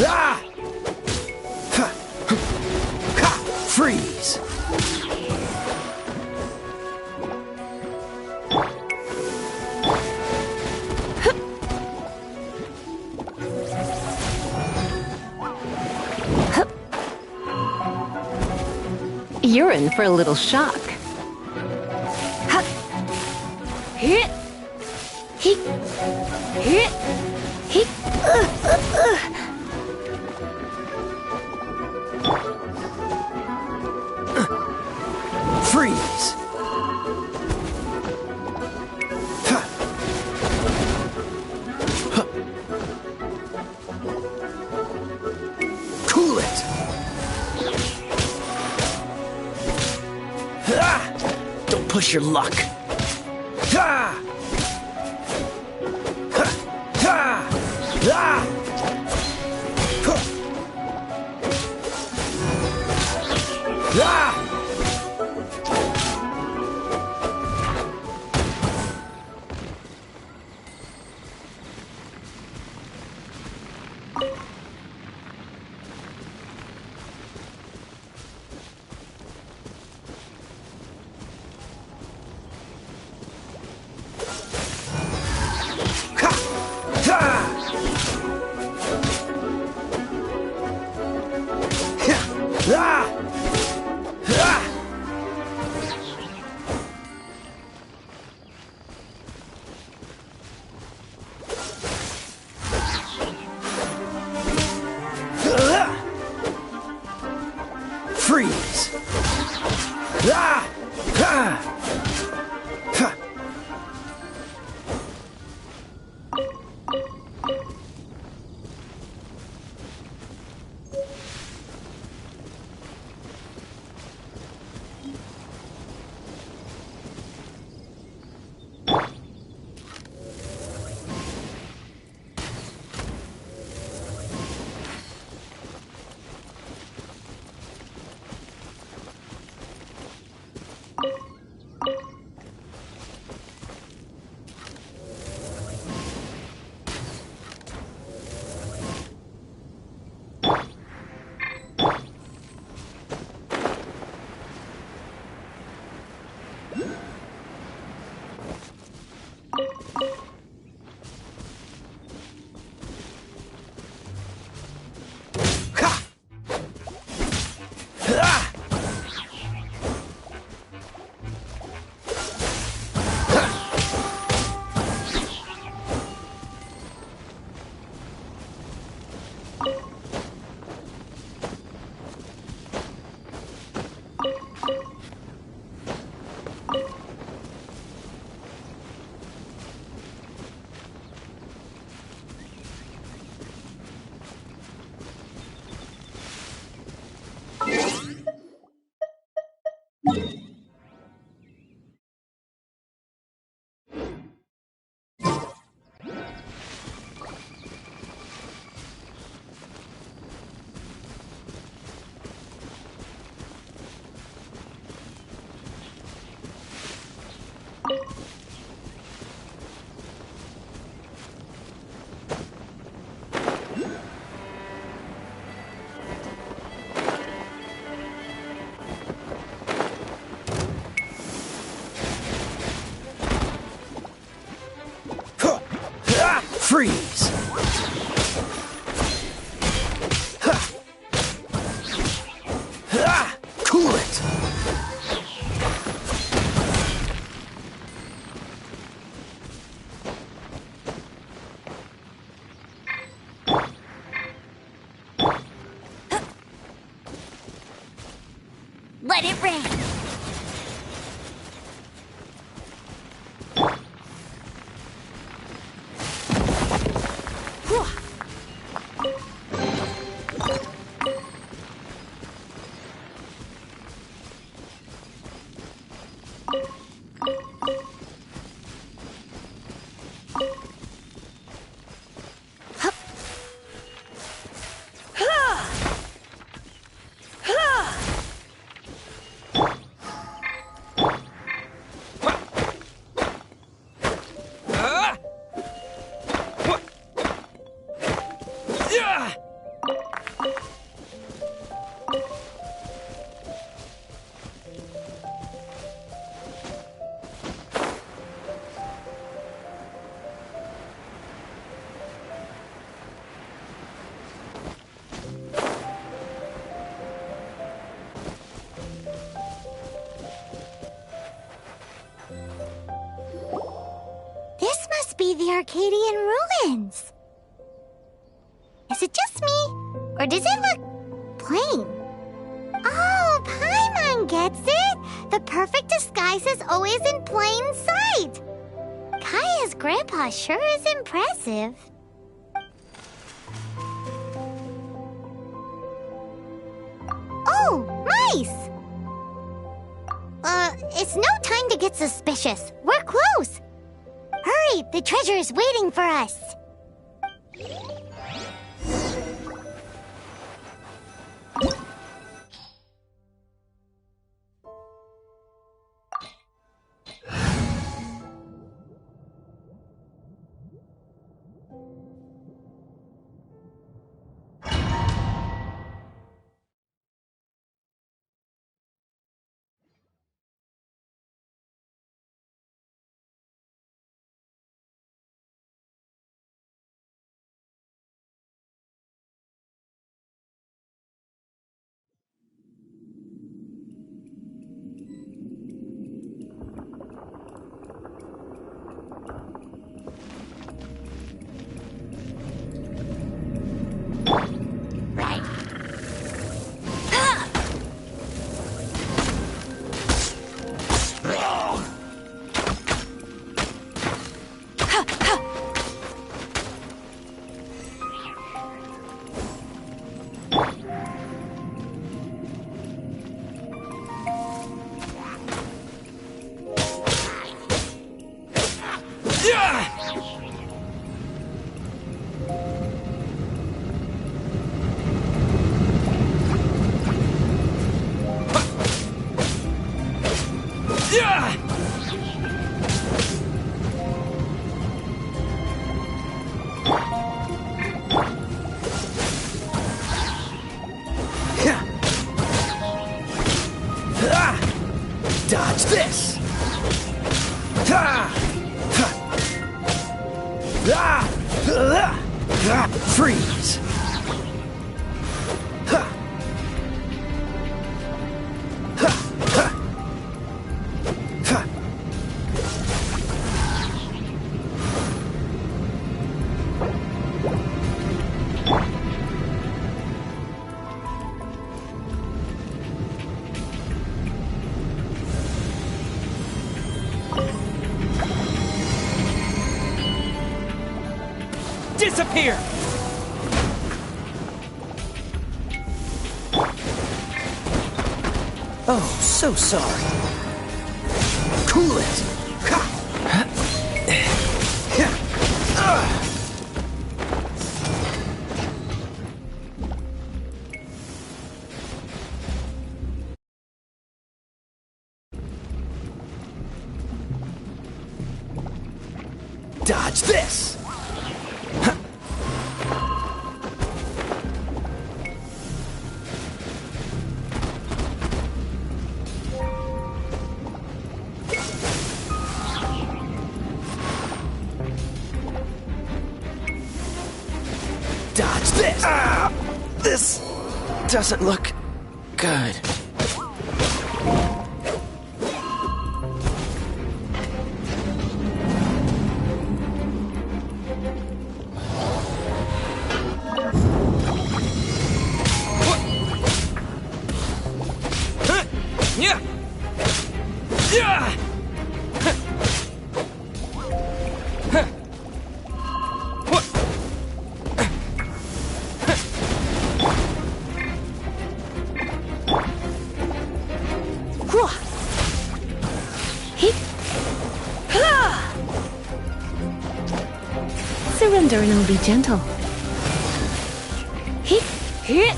Ah! Ha! Ha! Freeze! You're in for a little shock. Hit! Hit! Hit! Hit! Freeze! Ha! Ha! Cool it! Ah! Don't push your luck. Ha! Ha! Ha! Ah! Huh! Ah! Freeze! Ah! Ha! Ha! Freeze! Ha! Ah! Cool it! Let it rain! Arcadian ruins. Is it just me? Or does it look plain? Oh, Paimon gets it! The perfect disguise is always in plain sight! Kaya's grandpa sure is impressive. Oh, mice! It's no time to get suspicious. We're close. Hurry, the treasure is waiting for us. Dodge this! Freeze! Disappear! Oh, so sorry. Cool it! Dodge this! Dodge this! This doesn't look good. Surrender and I'll be gentle. Hit, hit.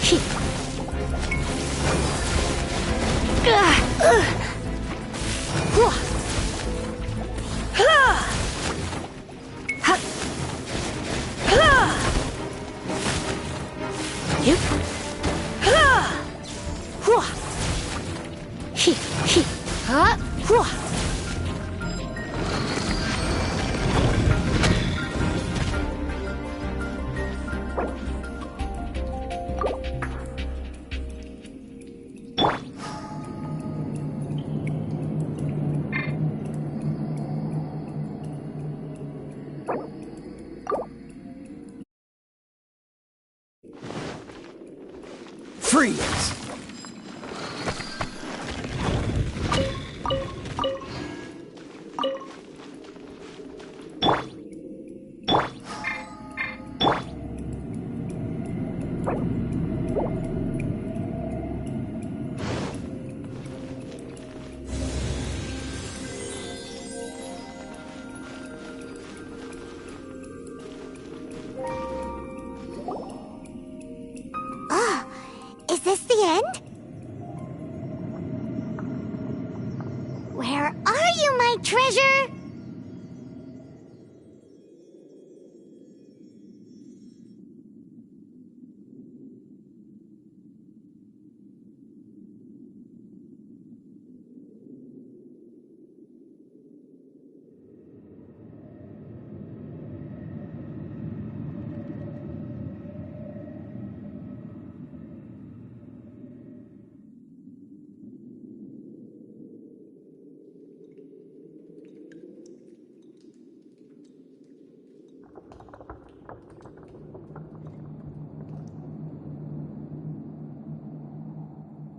Hit. Freeze! Is this the end? Where are you, my treasure?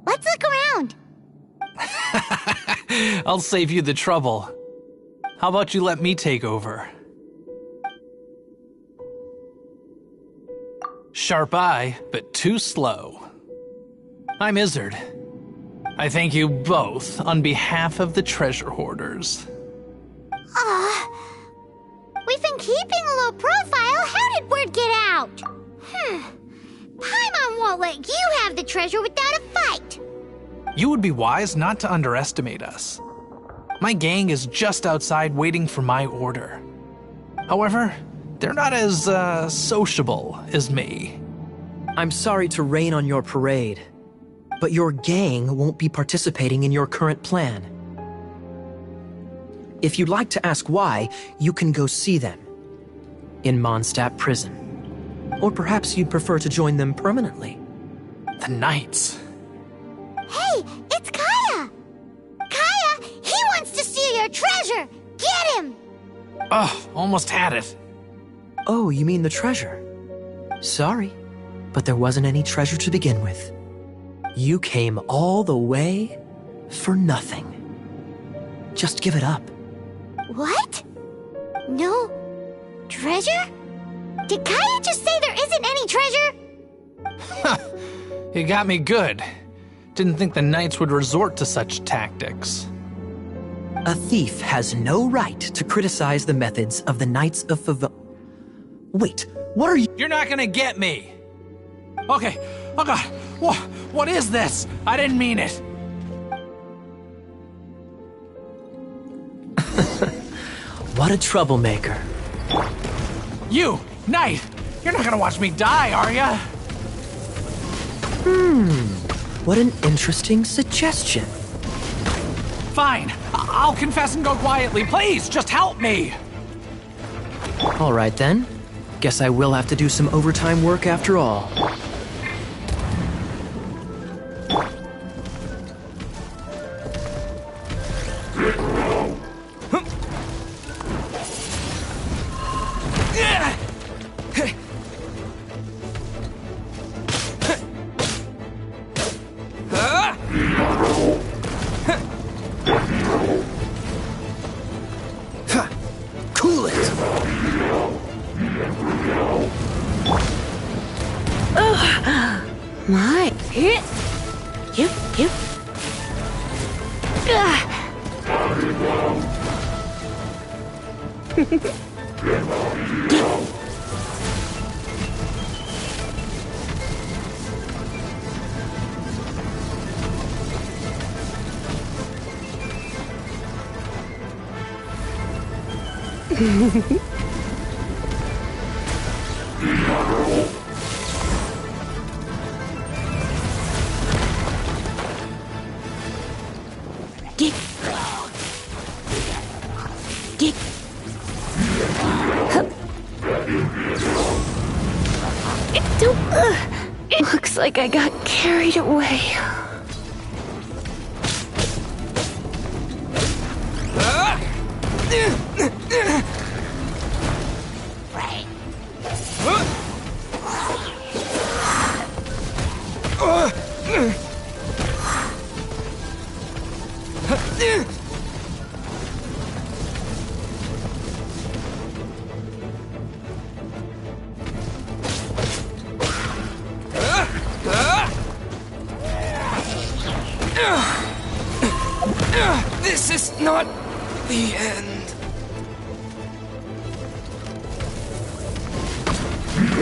Let's look around. I'll save you the trouble. How about you let me take over? Sharp eye, but too slow. I'm Izzard. I thank you both on behalf of the treasure hoarders. We've been keeping a low profile. How did word get out? Paimon won't let you have the treasure without a fight. You would be wise not to underestimate us. My gang is just outside waiting for my order. However, they're not as, sociable as me. I'm sorry to rain on your parade, but your gang won't be participating in your current plan. If you'd like to ask why, you can go see them in Mondstadt Prison. Or perhaps you'd prefer to join them permanently. The Knights. Hey, it's Kaya! Kaya, he wants to steal your treasure! Get him! Oh, almost had it. Oh, you mean the treasure? Sorry, but there wasn't any treasure to begin with. You came all the way for nothing. Just give it up. What? No treasure? Did Kaya just say there isn't any treasure? You got me good. Didn't think the Knights would resort to such tactics. A thief has no right to criticize the methods of the Knights of Wait, what are you— You're not gonna get me! Okay, oh god, what is this? I didn't mean it! What a troublemaker. You, Knight! You're not gonna watch me die, are ya? What an interesting suggestion. Fine, I'll confess and go quietly. Please, just help me! All right then. Guess I will have to do some overtime work after all. Cool it! My. You. It looks like I got carried away. This is not the end.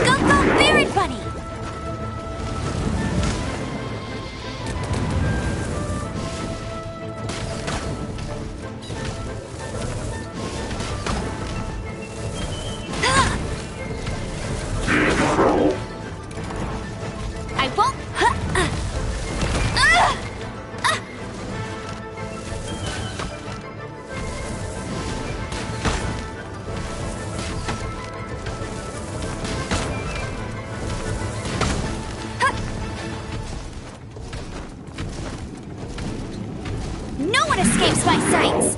Go, go, Spirit Bunny! I won't... No one escapes my sights!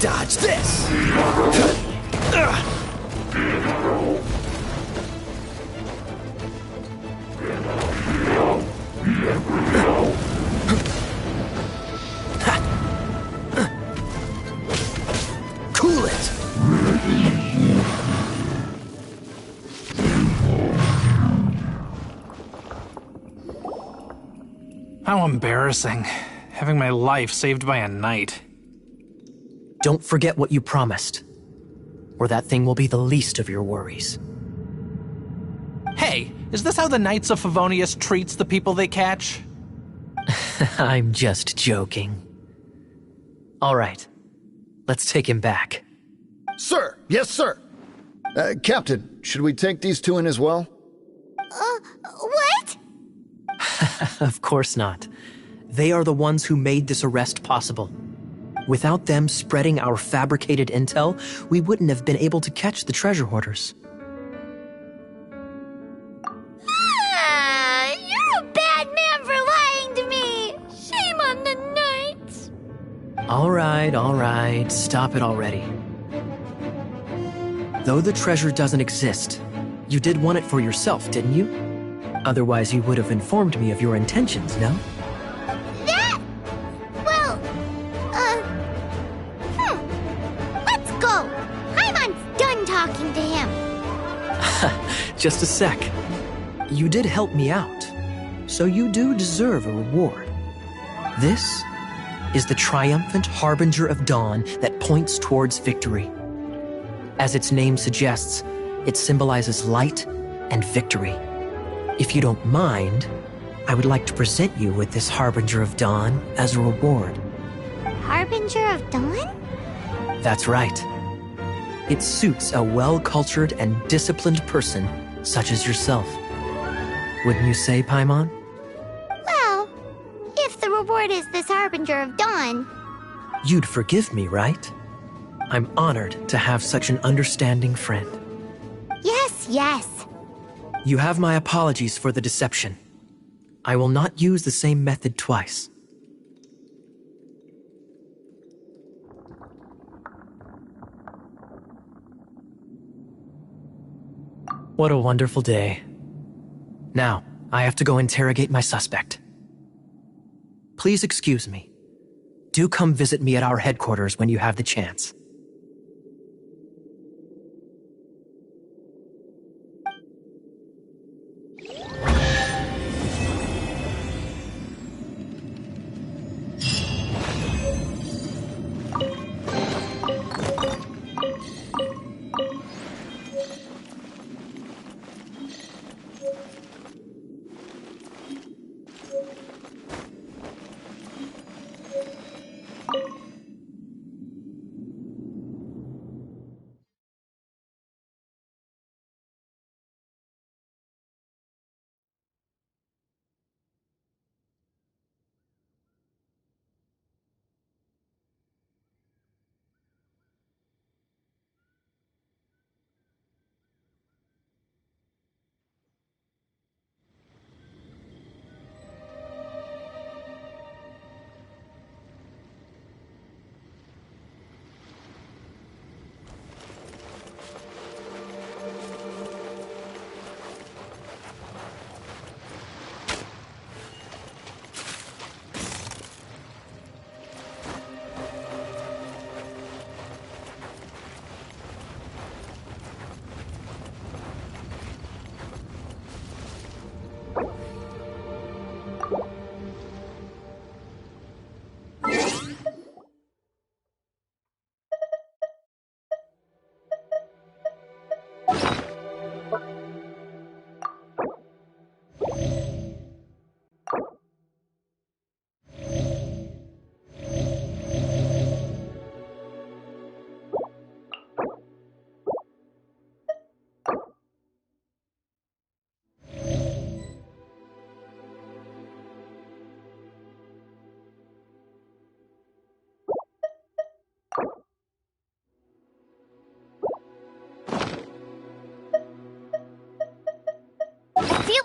Dodge this! Cool it! How embarrassing. Having my life saved by a knight. Don't forget what you promised, or that thing will be the least of your worries. Hey, is this how the Knights of Favonius treats the people they catch? I'm just joking. All right, let's take him back. Sir! Yes, sir! Captain, should we take these two in as well? What? Of course not. They are the ones who made this arrest possible. Without them spreading our fabricated intel, we wouldn't have been able to catch the treasure hoarders. You're a bad man for lying to me! Shame on the Knights! All right, stop it already. Though the treasure doesn't exist, you did want it for yourself, didn't you? Otherwise, you would have informed me of your intentions, no? Let's go! Paimon's done talking to him. Just a sec. You did help me out, so you do deserve a reward. This is the triumphant harbinger of dawn that points towards victory. As its name suggests, it symbolizes light and victory. If you don't mind, I would like to present you with this harbinger of dawn as a reward. Harbinger of dawn? That's right. It suits a well-cultured and disciplined person such as yourself. Wouldn't you say, Paimon? Well, if the reward is this harbinger of dawn... You'd forgive me, right? I'm honored to have such an understanding friend. Yes. You have my apologies for the deception. I will not use the same method twice. What a wonderful day. Now, I have to go interrogate my suspect. Please excuse me. Do come visit me at our headquarters when you have the chance.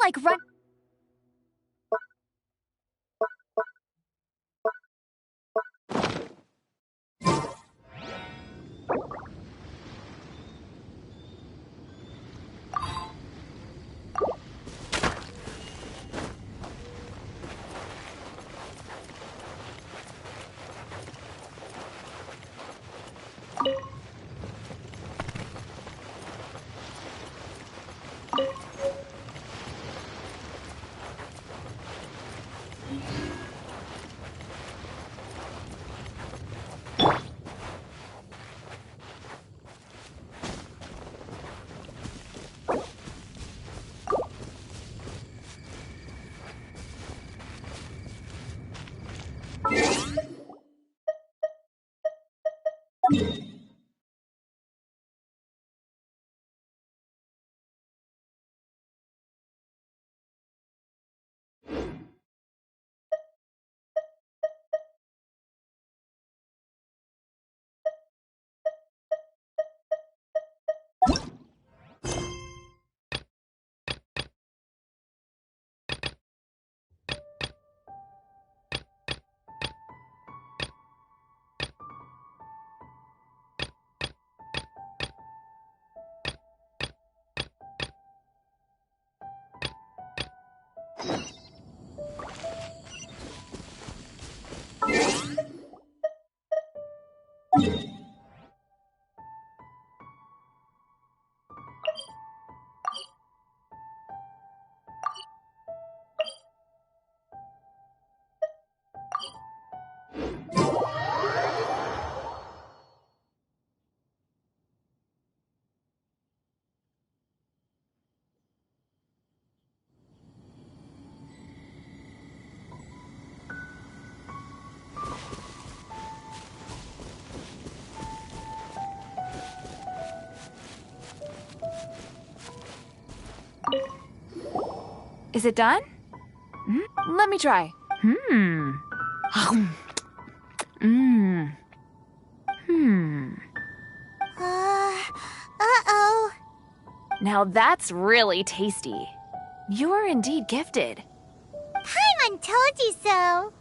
like run. Is it done? Let me try. Uh-oh. Now that's really tasty. You're indeed gifted. Paimon told you so.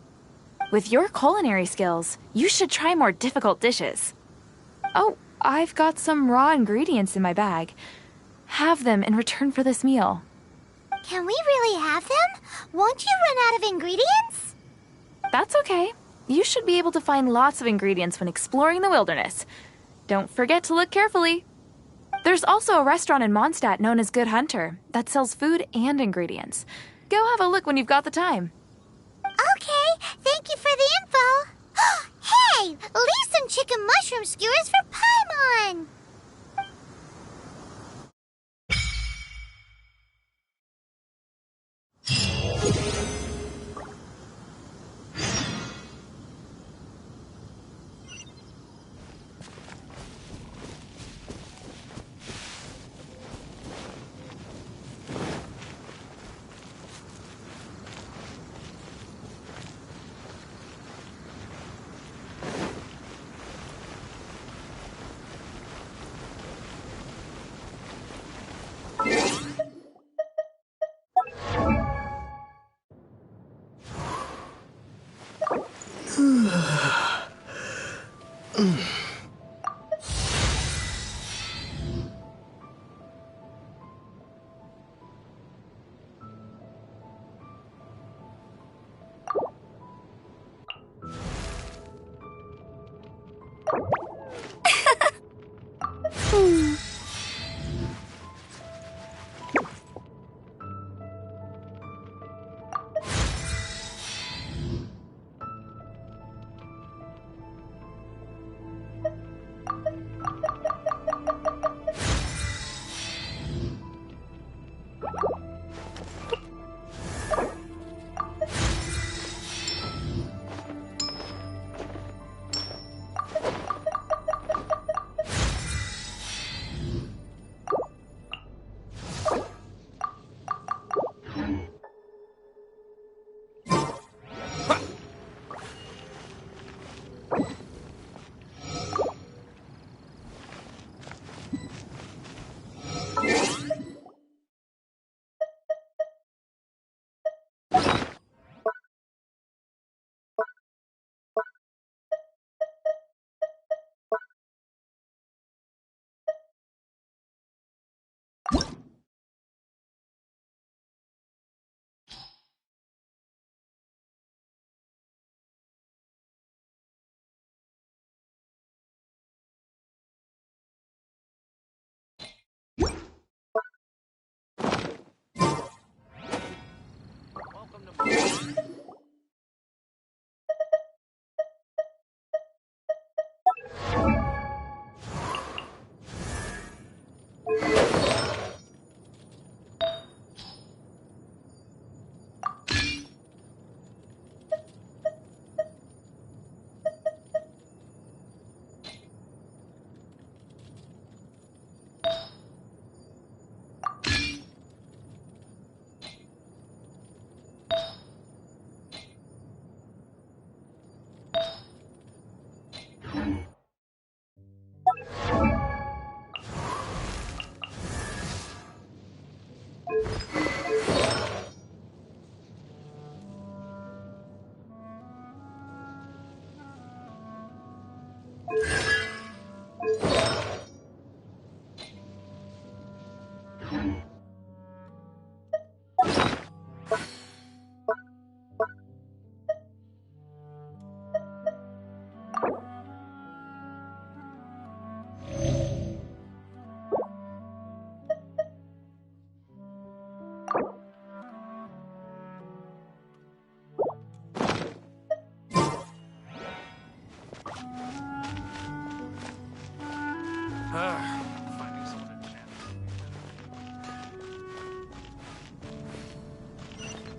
With your culinary skills, you should try more difficult dishes. Oh, I've got some raw ingredients in my bag. Have them in return for this meal. Can we really have them? Won't you run out of ingredients? That's okay. You should be able to find lots of ingredients when exploring the wilderness. Don't forget to look carefully. There's also a restaurant in Mondstadt known as Good Hunter that sells food and ingredients. Go have a look when you've got the time. Okay, thank you for the info. Hey, leave some chicken mushroom skewers for Paimon.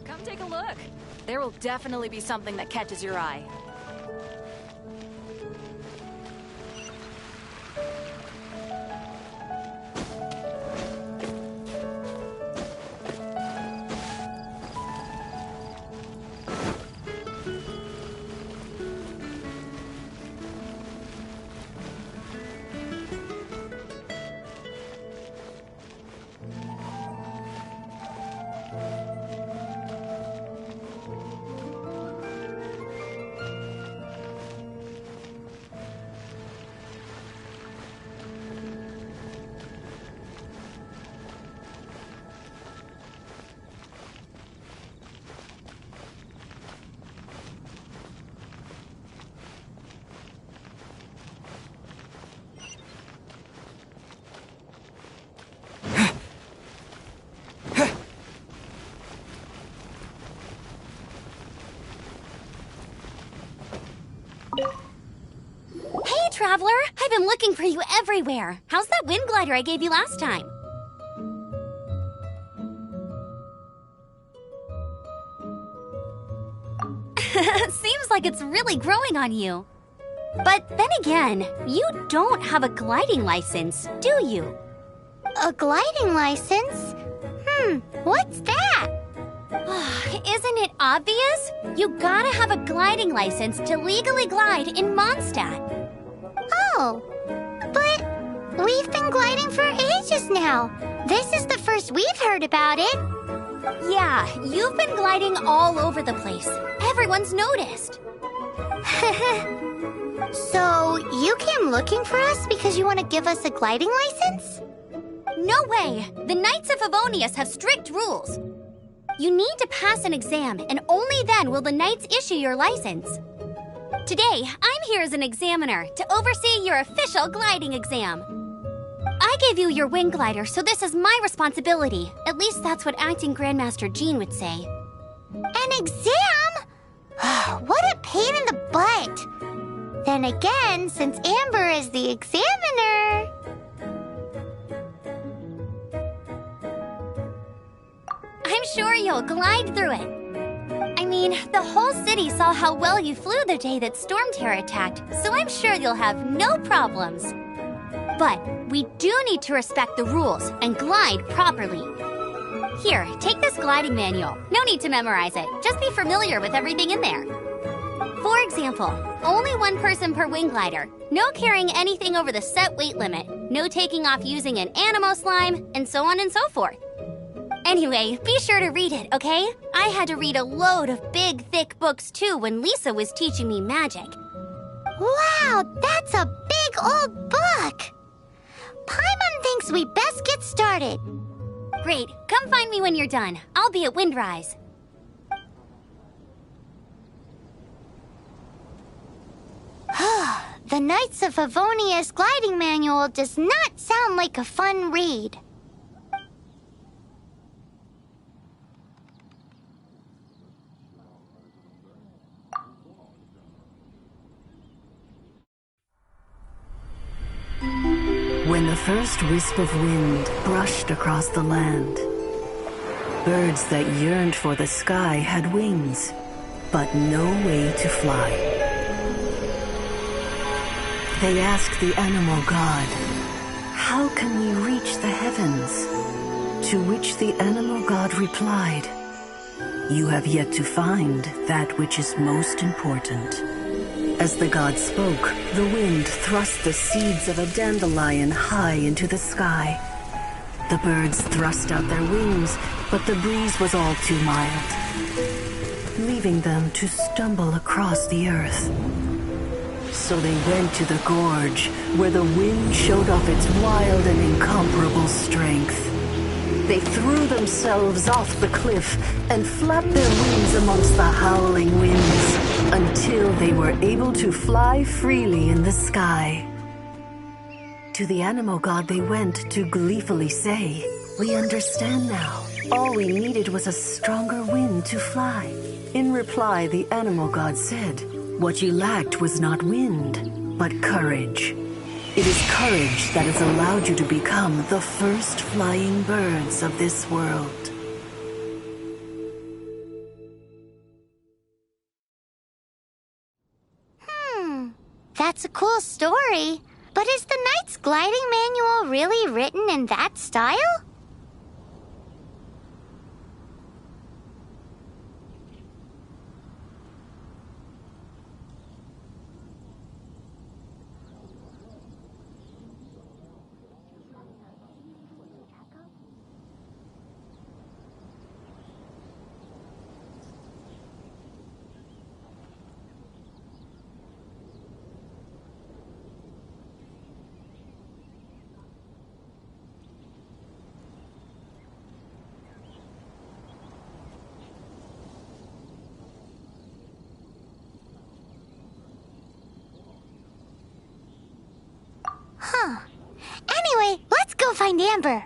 Come take a look. There will definitely be something that catches your eye. Hey, Traveler! I've been looking for you everywhere. How's that wind glider I gave you last time? Seems like it's really growing on you. But then again, you don't have a gliding license, do you? A gliding license? What's that? Isn't it obvious? You gotta have a gliding license to legally glide in Mondstadt. Oh, but we've been gliding for ages now. This is the first we've heard about it. Yeah, you've been gliding all over the place. Everyone's noticed. So, you came looking for us because you want to give us a gliding license? No way! The Knights of Favonius have strict rules. You need to pass an exam, and only then will the Knights issue your license. Today, I'm here as an examiner to oversee your official gliding exam. I gave you your wing glider, so this is my responsibility. At least that's what Acting Grandmaster Jean would say. An exam? What a pain in the butt. Then again, since Amber is the examiner... I'm sure you'll glide through it. I mean, the whole city saw how well you flew the day that Storm Terror attacked, so I'm sure you'll have no problems. But we do need to respect the rules and glide properly. Here, take this gliding manual. No need to memorize it. Just be familiar with everything in there. For example, only one person per wing glider, no carrying anything over the set weight limit, no taking off using an animo slime, and so on and so forth. Anyway, be sure to read it, okay? I had to read a load of big, thick books too when Lisa was teaching me magic. Wow, that's a big old book! Paimon thinks we best get started. Great, come find me when you're done. I'll be at Windrise. The Knights of Favonius gliding manual does not sound like a fun read. When the first wisp of wind brushed across the land, birds that yearned for the sky had wings, but no way to fly. They asked the animal god, "How can we reach the heavens?" To which the animal god replied, "You have yet to find that which is most important." As the god spoke, the wind thrust the seeds of a dandelion high into the sky. The birds thrust out their wings, but the breeze was all too mild, leaving them to stumble across the earth. So they went to the gorge, where the wind showed off its wild and incomparable strength. They threw themselves off the cliff and flapped their wings amongst the howling winds until they were able to fly freely in the sky. To the animal god they went to gleefully say, "We understand now. All we needed was a stronger wind to fly." In reply, the animal god said, "What you lacked was not wind, but courage. It is courage that has allowed you to become the first flying birds of this world." That's a cool story. But is the Knight's gliding manual really written in that style? Anyway, let's go find Amber.